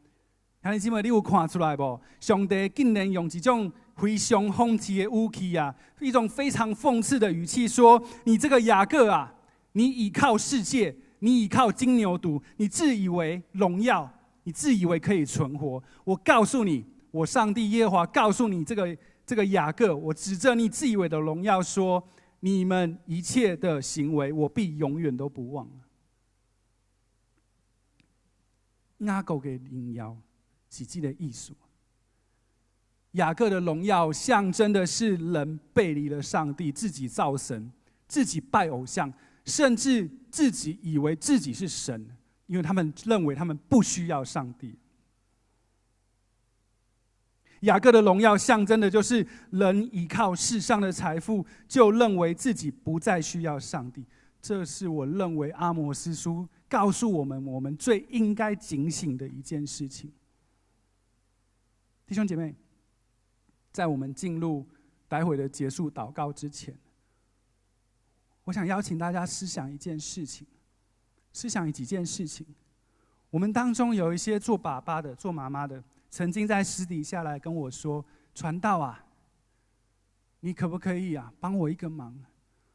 兄弟姊妹，你有看出来不？上帝竟然用这种非常讽刺的语气啊，一种非常讽刺的语气说：“你这个雅各啊，你倚靠世界，你倚靠金牛犊，你自以为荣耀，你自以为可以存活。我告诉你，我上帝耶和华告诉你，这个雅各，我指着你自以为的荣耀说，你们一切的行为，我必永远都不忘。”雅各的荣耀是这个意思。雅各的荣耀象征的是人背离了上帝，自己造神，自己拜偶像，甚至自己以为自己是神，因为他们认为他们不需要上帝。雅各的荣耀象征的就是人依靠世上的财富，就认为自己不再需要上帝。这是我认为阿摩司书告诉我们最应该警醒的一件事情。弟兄姐妹，在我们进入待会的结束祷告之前，我想邀请大家思想一件事情，思想几件事情。我们当中有一些做爸爸的、做妈妈的，曾经在私底下来跟我说：“传道啊，你可不可以啊，帮我一个忙，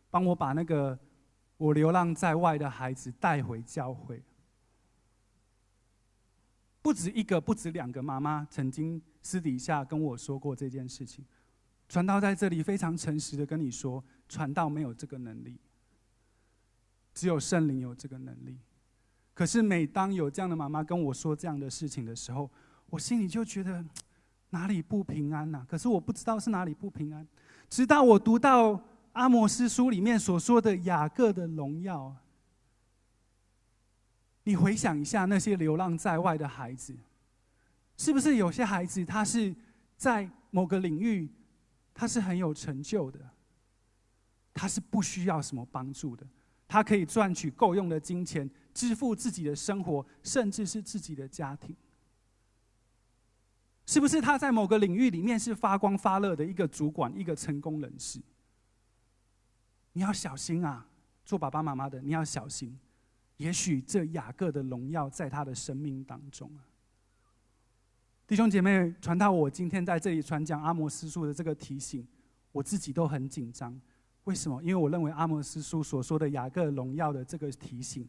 帮我把那个我流浪在外的孩子带回教会。”不止一个，不止2个妈妈曾经私底下跟我说过这件事情。传道在这里非常诚实的跟你说，传道没有这个能力，只有圣灵有这个能力。可是每当有这样的妈妈跟我说这样的事情的时候，我心里就觉得哪里不平安啊？可是我不知道是哪里不平安，直到我读到阿摩司书里面所说的雅各的荣耀。你回想一下那些流浪在外的孩子，是不是有些孩子他是在某个领域他是很有成就的，他是不需要什么帮助的，他可以赚取够用的金钱，支付自己的生活，甚至是自己的家庭。是不是他在某个领域里面是发光发热的一个主管，一个成功人士？你要小心啊，做爸爸妈妈的你要小心，也许这雅各的荣耀在他的生命当中啊。弟兄姐妹，传到我今天在这里传讲阿摩司书的这个提醒，我自己都很紧张。为什么？因为我认为阿摩司书所说的雅各荣耀的这个提醒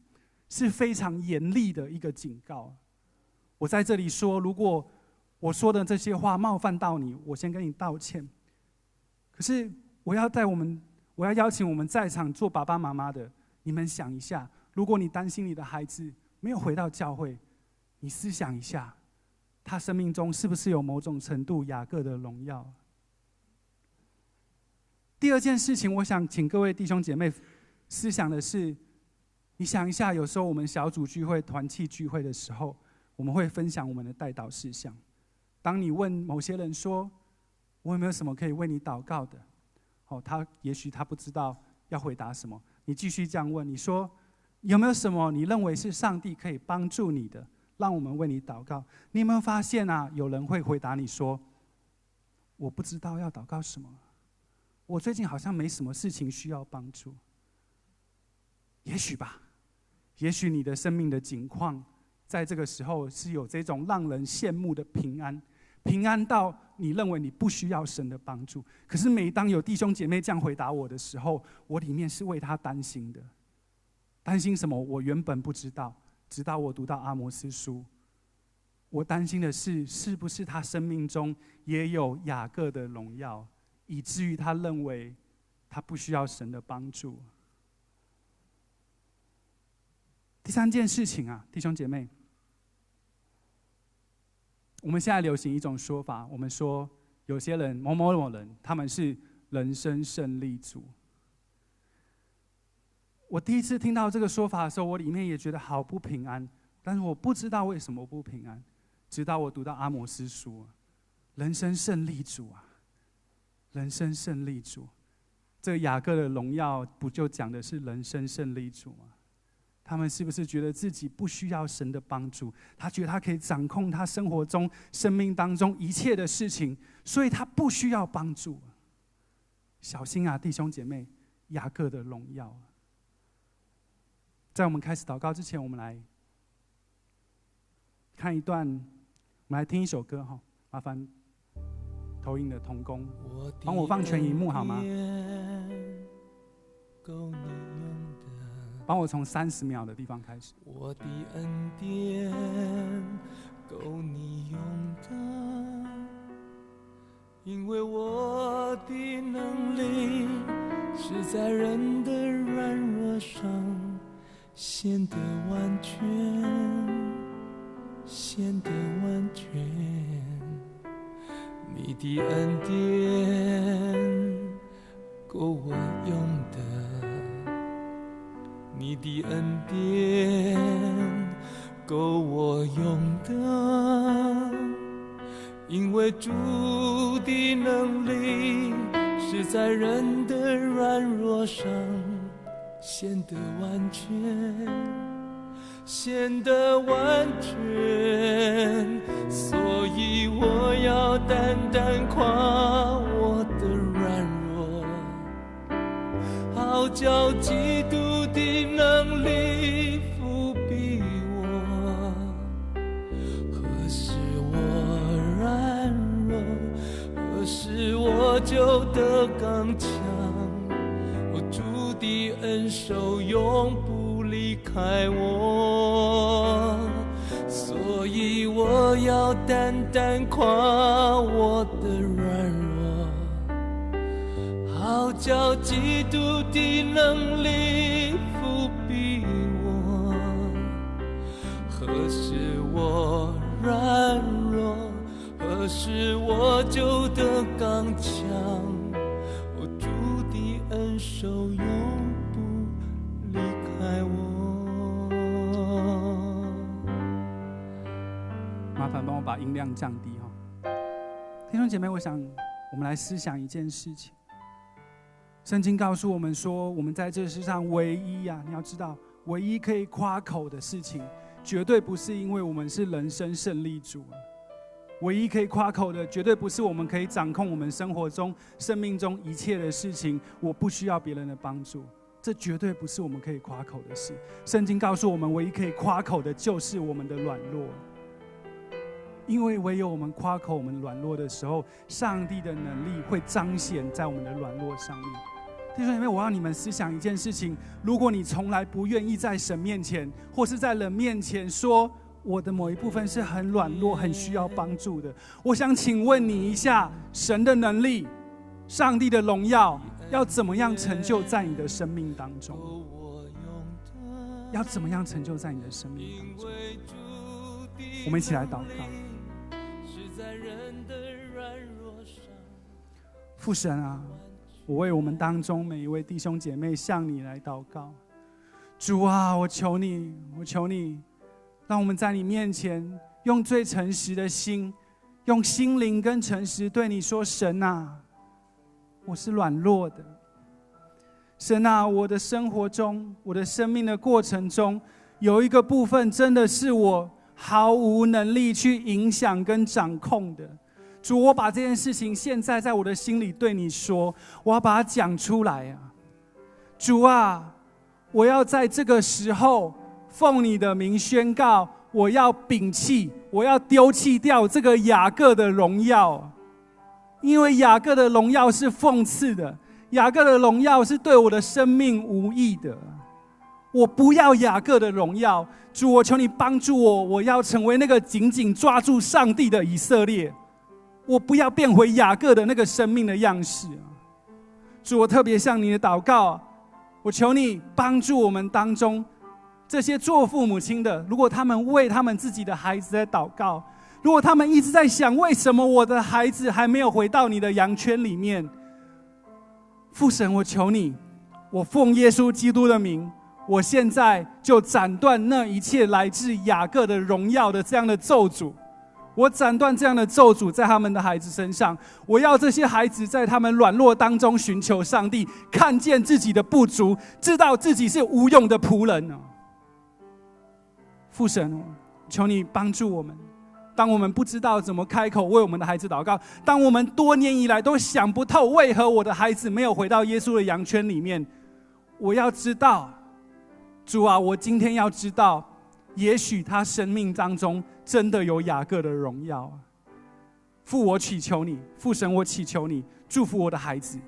是非常严厉的一个警告。我在这里说，如果我说的这些话冒犯到你，我先跟你道歉。可是我要邀请我们在场做爸爸妈妈的，你们想一下，如果你担心你的孩子没有回到教会，你思想一下，他生命中是不是有某种程度雅各的荣耀？第二件事情，我想请各位弟兄姐妹思想的是，你想一下，有时候我们小组聚会、团契聚会的时候，我们会分享我们的代祷事项。当你问某些人说：“我有没有什么可以为你祷告的？”他也许他不知道要回答什么。你继续这样问，你说：“有没有什么你认为是上帝可以帮助你的，让我们为你祷告？”你有没有发现啊？有人会回答你说：“我不知道要祷告什么，我最近好像没什么事情需要帮助。”也许吧，也许你的生命的境况，在这个时候是有这种让人羡慕的平安，平安到你认为你不需要神的帮助。可是每当有弟兄姐妹这样回答我的时候，我里面是为他担心的。担心什么？我原本不知道，直到我读到阿摩司书，我担心的是，是不是他生命中也有雅各的荣耀，以至于他认为他不需要神的帮助。第三件事情啊，弟兄姐妹，我们现在流行一种说法，我们说有些人某某某人，他们是人生胜利组。我第一次听到这个说法的时候，我里面也觉得好不平安，但是我不知道为什么不平安，直到我读到阿摩司书，人生胜利组啊，人生胜利组，这个雅各的荣耀不就讲的是人生胜利组吗？他们是不是觉得自己不需要神的帮助？他觉得他可以掌控他生活中、生命当中一切的事情，所以他不需要帮助。小心啊，弟兄姐妹，雅各的荣耀。在我们开始祷告之前，我们来看一段，我们来听一首歌哈。麻烦投影的同工帮我放全荧幕好吗？帮我从30秒的地方开始。我的恩典够你用的，因为我的能力是在人的软弱上显得完全，显得完全。你的恩典够我用的，你的恩典够我用的，因为主的能力是在人的软弱上显得完全，显得完全。所以我要单单夸我的软弱，好叫基督的能力覆庇我。何时我软弱，何时我就得刚强。主的恩手永不离开我，所以我要单单夸我的软弱，好叫基督的能力覆庇我。何时我软弱，何时我就得刚强。恩手永不离开我。麻烦帮我把音量降低哈。弟兄姐妹，我想我们来思想一件事情。圣经告诉我们说，我们在这世上唯一啊，你要知道，唯一可以夸口的事情，绝对不是因为我们是人生胜利组啊。唯一可以夸口的，绝对不是我们可以掌控我们生活中、生命中一切的事情，我不需要别人的帮助，这绝对不是我们可以夸口的事。圣经告诉我们，唯一可以夸口的就是我们的软弱，因为唯有我们夸口我们软弱的时候，上帝的能力会彰显在我们的软弱上面。弟兄姐妹，我要你们思想一件事情：如果你从来不愿意在神面前，或是在人面前说我的某一部分是很软弱、很需要帮助的，我想请问你一下，神的能力、上帝的荣耀要怎么样成就在你的生命当中？要怎么样成就在你的生命当中？我们一起来祷告。父神啊，我为我们当中每一位弟兄姐妹向你来祷告。主啊，我求你，我求你，让我们在你面前用最诚实的心，用心灵跟诚实对你说：神啊，我是软弱的。神啊，我的生活中，我的生命的过程中，有一个部分真的是我毫无能力去影响跟掌控的。主，我把这件事情现在在我的心里对你说，我要把它讲出来啊！主啊，我要在这个时候奉你的名宣告，我要摒弃，我要丢弃掉这个雅各的荣耀，因为雅各的荣耀是讽刺的，雅各的荣耀是对我的生命无益的。我不要雅各的荣耀，主，我求你帮助我，我要成为那个紧紧抓住上帝的以色列。我不要变回雅各的那个生命的样式。主，我特别向你的祷告，我求你帮助我们当中这些做父母亲的，如果他们为他们自己的孩子在祷告，如果他们一直在想为什么我的孩子还没有回到你的羊圈里面，父神，我求你，我奉耶稣基督的名，我现在就斩断那一切来自雅各的荣耀的这样的咒诅，我斩断这样的咒诅在他们的孩子身上。我要这些孩子在他们软弱当中寻求上帝，看见自己的不足，知道自己是无用的仆人。父神，求你帮助我们，当我们不知道怎么开口为我们的孩子祷告，当我们多年以来都想不透为何我的孩子没有回到耶稣的羊圈里面，我要知道，主啊，我今天要知道，也许他生命当中真的有雅各的荣耀。父，我祈求你，父神，我祈求你祝福我的孩子，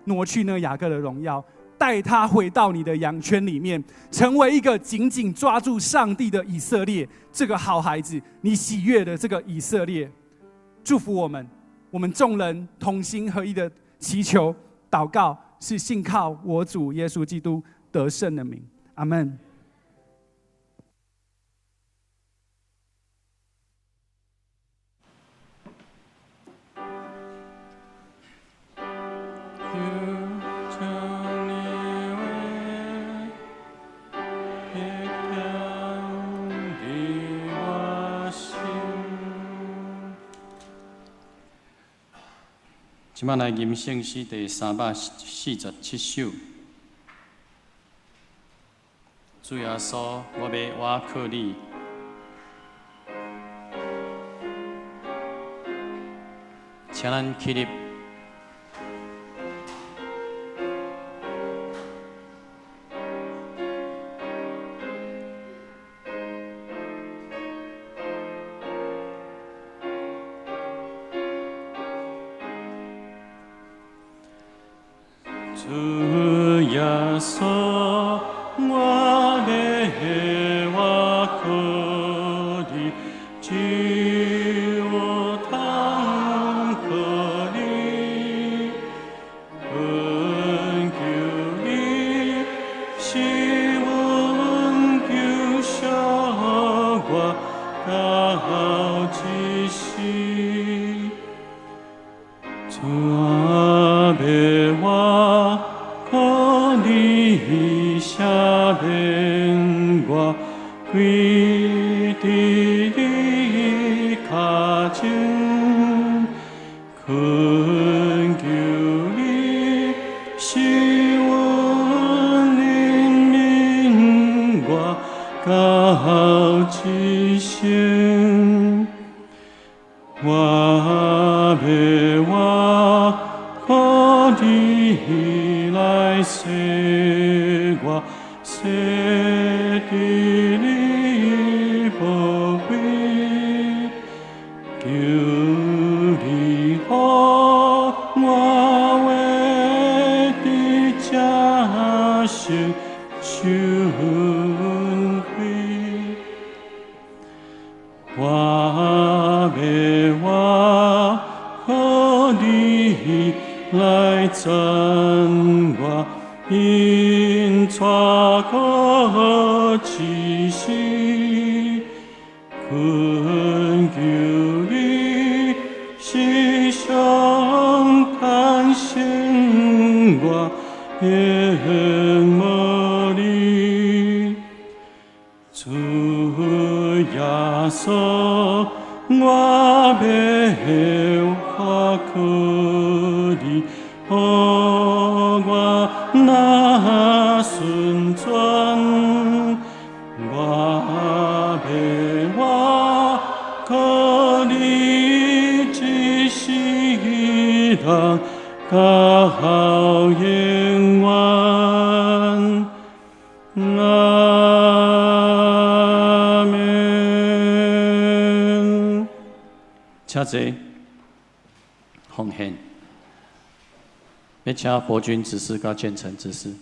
挪去那雅各的荣耀，带他回到你的羊圈里面，成为一个紧紧抓住上帝的以色列，这个好孩子，你喜悦的这个以色列。祝福我们，我们众人同心合一的祈求祷告，是信靠我主耶稣基督得胜的名。阿们。即摆来吟圣诗第347首。主耶稣，我要倚靠你。请咱起立。主耶稣，我要倚靠你，只有通靠你，恳求你，是阮救赎我到一世。主啊，要我靠你赦免我，跪伫你脚前，恳求你，是阮怜悯我到一生。我要靠你来洗我，洗伫你宝贝，求你予我为你这生羞愧。我要靠你来赞我，因带我一世，恳求你时常看心我，眼目里。主耶稣，我要发给你，予我那顺转。我要发给你，一世人到永远。阿门。请坐，奉献。要请伯君指示甲建成指示。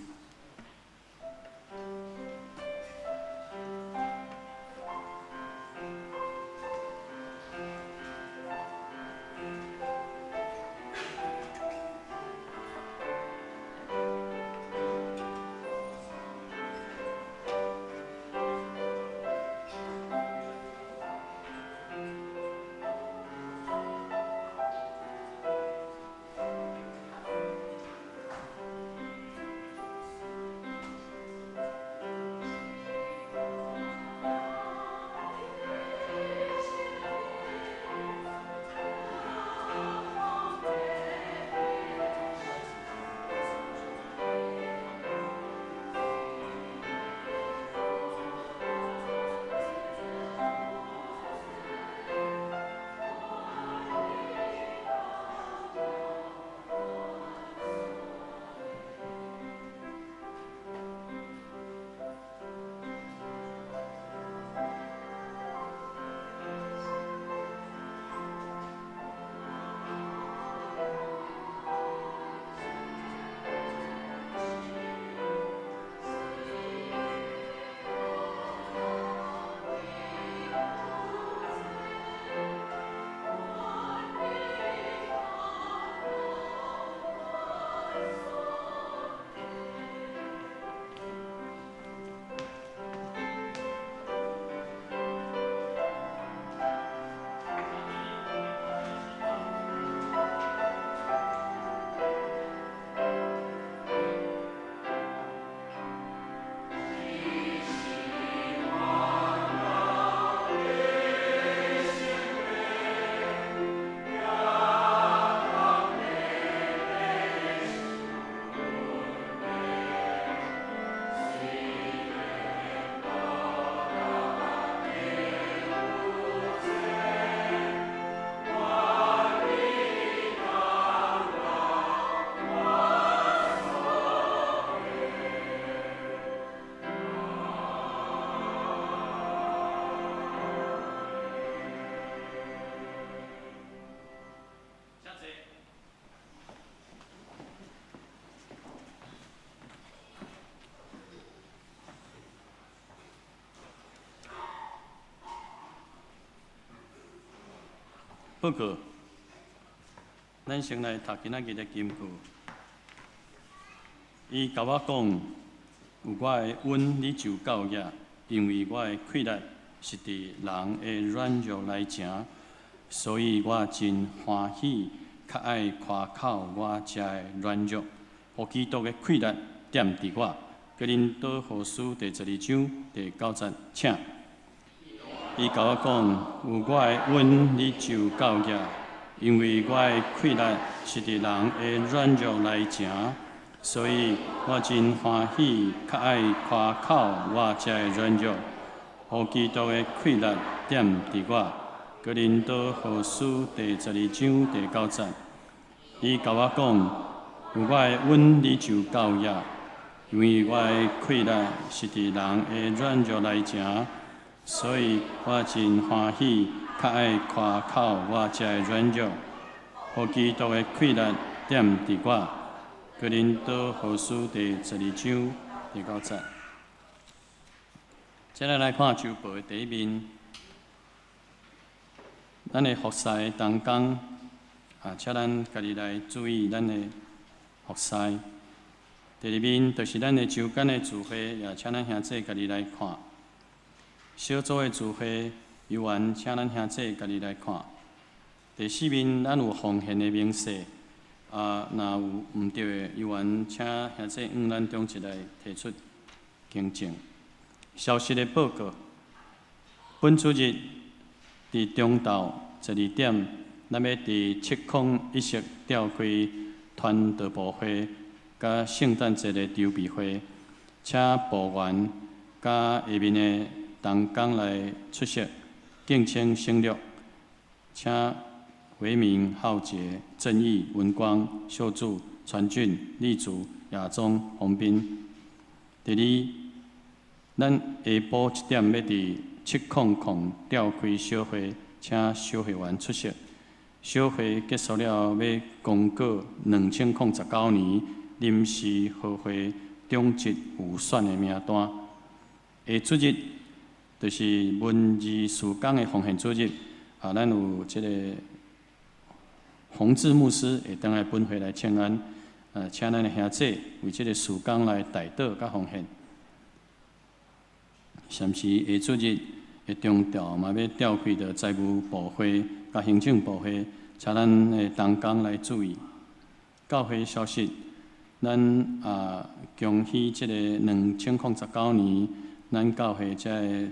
报告，咱先来读今仔日的金句。伊甲我讲，有我的恩，你就够野，因为我的气力是伫人的软弱来成，所以我真欢喜，较爱夸口我遮的软弱，互基督的气力踮伫我。格林多后书第12章第9节，请。伊甲我讲，有我的恩，你就够野，因为我的气力是伫人的软弱来成，所以我真欢喜，较爱夸口我遮的软弱，互基督的气力踮伫我。格林多后书第12章第9节，伊甲我讲，有我的恩，你就够野，因为我的气力是伫人的软弱来成。所以我真欢喜，较爱夸口我遮的软弱，互基督的气力踮伫我。格林多后书第12章第9节。接下来看周报的第一面，咱的服侍同工请咱家己来注意咱的服侍。第二面就是咱的周间的聚会，也请咱兄弟家己来看。小组的聚会，游玩，请咱兄弟家己来看。第四面，咱有奉献的明细，若有毋对的游玩，请兄弟往咱中一来提出更正。消息的报告，本主日伫中昼12点，咱要伫七孔一色召开传道部会，甲圣诞节的筹备会，请部员甲下面的同工来出席，敬请省略，请维明、浩杰、正义、文光、秀柱、传俊、立祖、亚中、洪斌。第二，咱下晡1点要伫7空召开小会，请小会员出席。小会结束了，要公告2019年临时和会中职有选的名单。下主日就是文艺事工的奉献主日，咱有这个洪志牧师会当来本会来请安，请咱的兄弟为这个事工来代祷甲奉献。暂时下主日的中调嘛要调开的财务部会甲行政部会，请咱的同工来注意。教会消息，咱恭喜这个2019年，咱教会这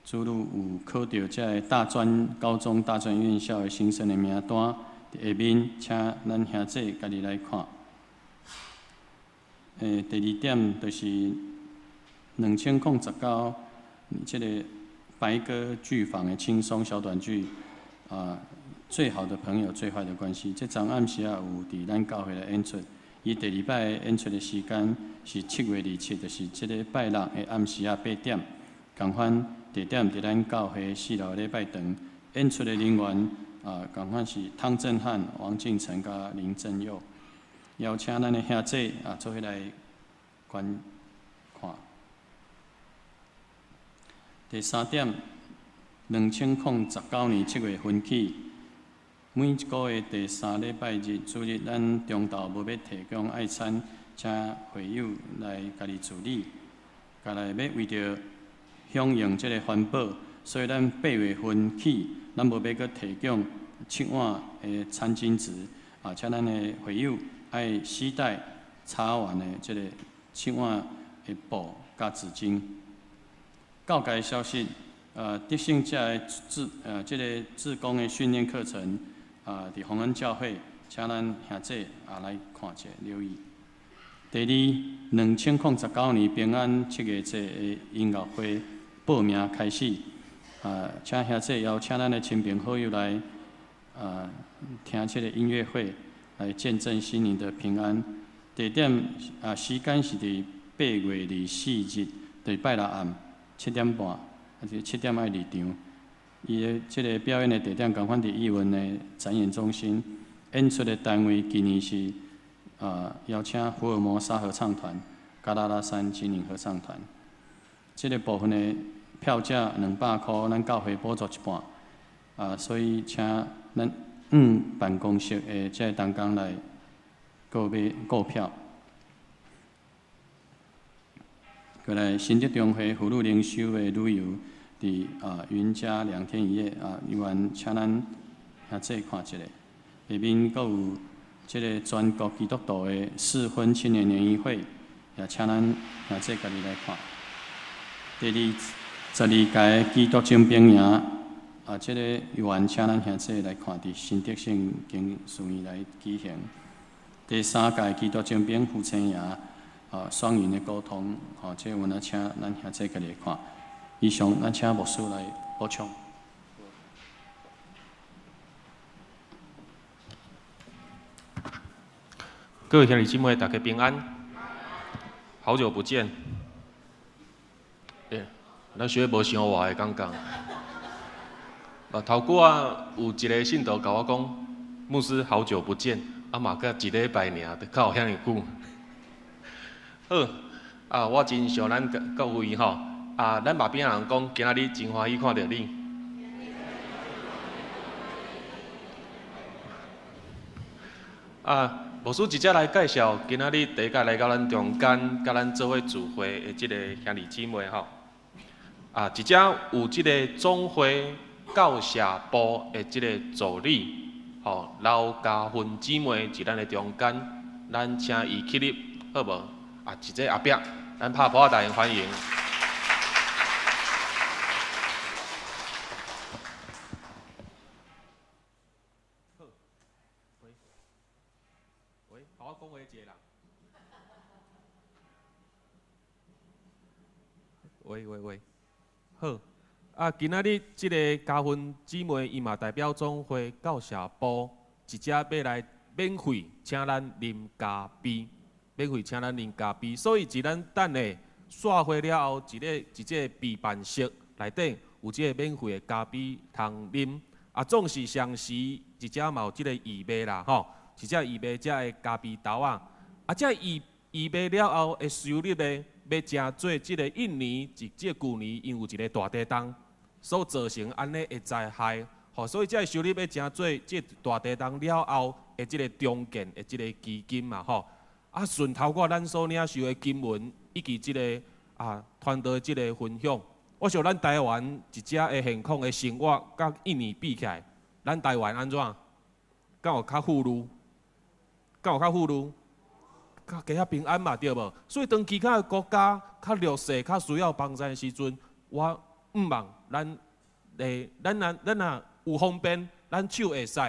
主路有考到这大专高中大专院校的新生的名单。下面请咱兄弟家己来看。第2点就是2019这个白鸽剧坊的轻松小短剧，最好的朋友，最坏的关系。这昨暗时有伫咱教会来演出，伊第2摆演出的时间是7月27，就是这个拜六的暗时8点。同款地点伫咱教会4楼礼拜堂，演出的人员同款是汤振汉、王敬成甲林正佑。邀请咱的兄弟做伙来观看。第3点，2019年7月份起，每一个月第3礼拜日主日，咱中昼无要提供爱餐，请会友来家己处理。家来要为着响应这个环保，所以咱8月份起，咱无要搁提供7碗的餐巾纸，请咱的会友爱携带擦完的这个7碗的布甲纸巾。教界消息，德性者的这个志工的训练课程，伫洪恩教会，请咱兄弟来看者留意。第二，2019年平安7月节的音乐会报名开始，请兄弟邀请咱的亲朋好友来，听这个音乐会，来见证心灵的平安。地点时间是伫8月24日，就是拜六暗7点半，还是7点爱入场。伊的这个表演的地点，同款伫艺文的展演中心。演出的单位今年是邀请福尔摩沙合唱团、加拉拉山精灵合唱团。这个部分的票价200块，咱教会补助一半。所以请咱办公室的这个同工来购票。过来，新竹中会妇女灵修的旅游，伫云嘉2天1夜游玩，请咱兄弟看一下。下面阁有这个全国基督徒的适婚青年联谊会，也请咱兄弟家己来看。第12届基督精兵营，这个游玩请咱兄弟来看，伫新德圣经书院来举行。第3届基督精兵父亲营。双语的沟通，这有呢，请咱兄弟家己来看。以上，咱请牧师来补充。各位兄弟姊妹，大家平安，好久不见。咱学无想话的感觉。头久有一个信徒甲我讲，牧师好久不见，嘛甲一礼拜尔，较有遐尼久。好，我真想咱各位吼，咱马边人讲，今仔日真欢喜看到你。牧师直接来介绍，今仔日第一届来到咱中间，甲咱做伙聚会的即个兄弟姊妹吼。一只有即个总会教社部的即个助理，老家芬姊妹伫咱的中间，咱请伊起立，好无？一个阿伯，咱拍鼓大声欢迎。喂，好。啊，今仔日即个嘉芬姊妹伊嘛代表总会教社部，一只要来免费请咱啉咖啡，免费请咱啉咖啡。所以，伫咱等下煞花了后，一个备办室内底有即个免费的咖啡通啉。啊，总是上时一只嘛有即个预备啦，吼，一只预备遮个咖啡豆啊。啊，遮预备了后的收入呢，要诚做即个印尼，即个旧年因有一个大地震。所造成安尼的灾害，吼，所以这个收入要诚做即大地震了后的即个重建的即个基金嘛，吼，啊，顺透过咱所领受的经文以及即个团队即个分享，我想咱台湾一只的现况的生活，甲印尼比起来，咱台湾安怎？敢有较富裕？敢有较富裕？较加平安嘛，对无？所以当其他的国家较弱势、较需要帮助的时阵，我毋望咱若有方便，咱手会使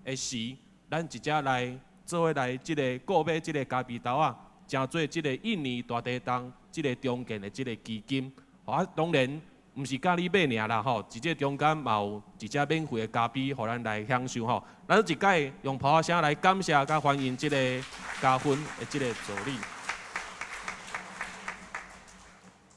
会时，咱一只来做伙来即个购买即个咖啡豆啊，诚做即个印尼大地震即个中间的即个基金。啊，当然毋是甲你买尔啦吼，伫这中间嘛有一只免费的咖啡，互咱来享受吼。咱一届用咆哮声来感谢甲欢迎即个嘉芬的即个助理。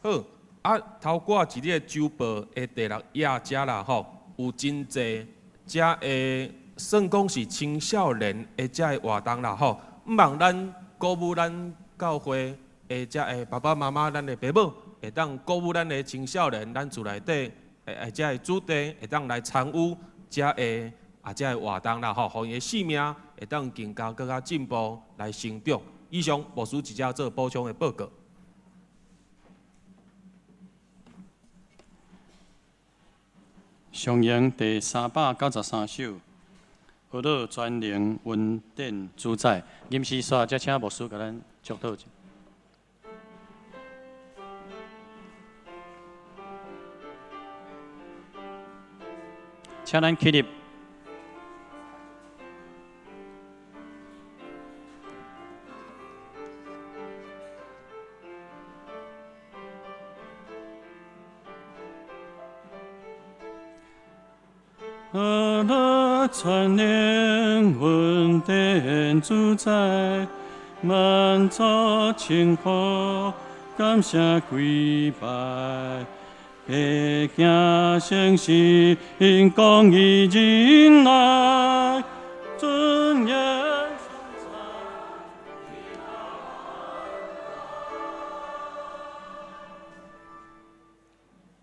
好。啊，透过一个周报的第6页遮啦吼，有真济遮的算讲是青少年的遮的活动啦吼。毋望咱鼓舞咱教会的遮的爸爸妈妈、咱的爸母，会当鼓舞咱的青少年，咱厝内底遮的主题会当来参与遮的遮的活动啦吼，互伊的性命会当更加更加进步来成长。以上牧师一只做补充的报告。上演第393首，何乐专灵稳定主宰。吟诗煞，则请牧师甲咱祝祷一下。请咱起立。何乐专灵稳定主宰，满足清苦，感谢跪拜。披行诚实，公义忍耐，尊严。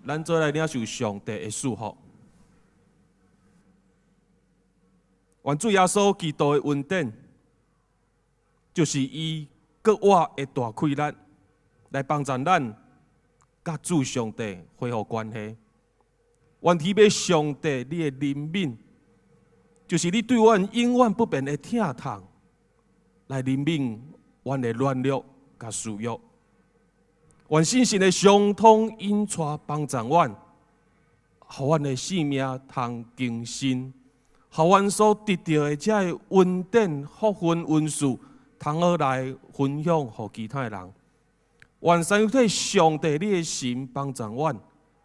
咱做来领受上帝的祝福。愿主耶稣基督的恩典，就是伊国我的大开力，来帮助咱甲主上帝恢复关系。愿提俾上帝你的怜悯，就是你对阮永远不变的疼痛，来怜悯阮的软弱甲需要。愿信心的相通引带帮助阮，互阮的性命通更新。互阮所得到的这个恩典、福分、恩赐，通好来分享互其他人。愿三位上帝你的神帮助阮，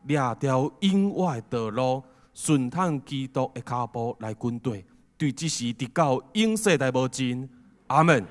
掠条永远的道路，顺探基督的脚步来军队，对这时直到永世代无尽。阿门。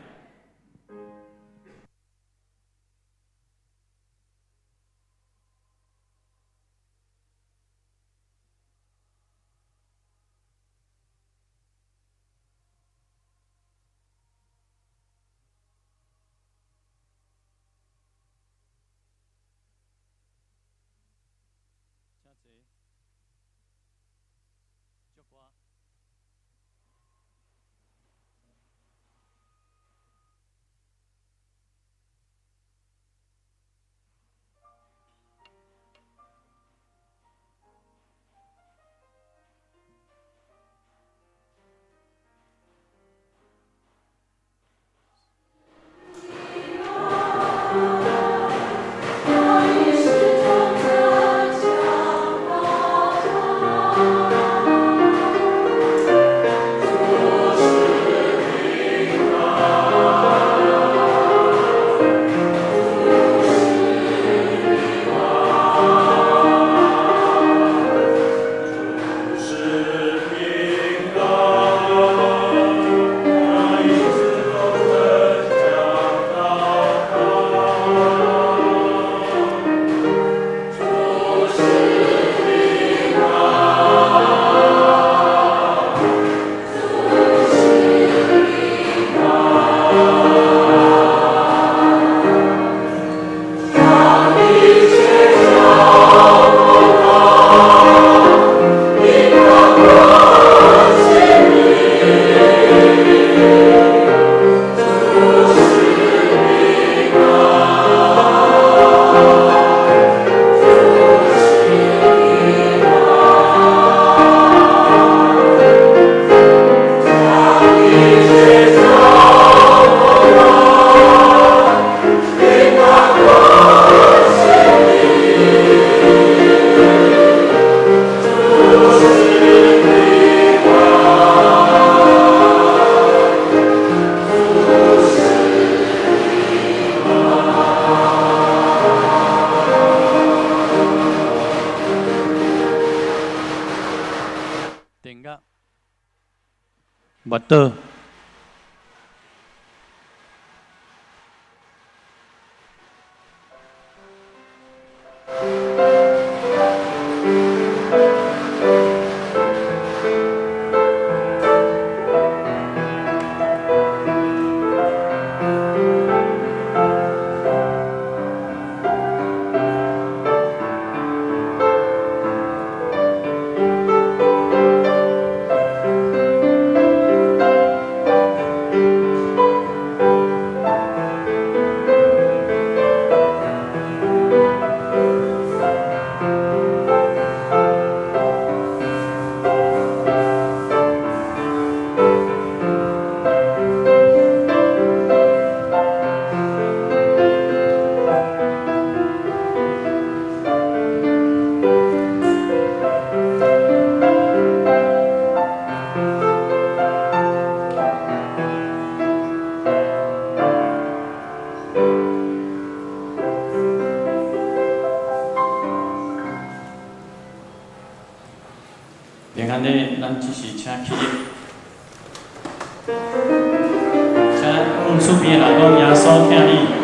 倒。平安的，咱只是请起立，请阮厝边的人讲耶稣听你。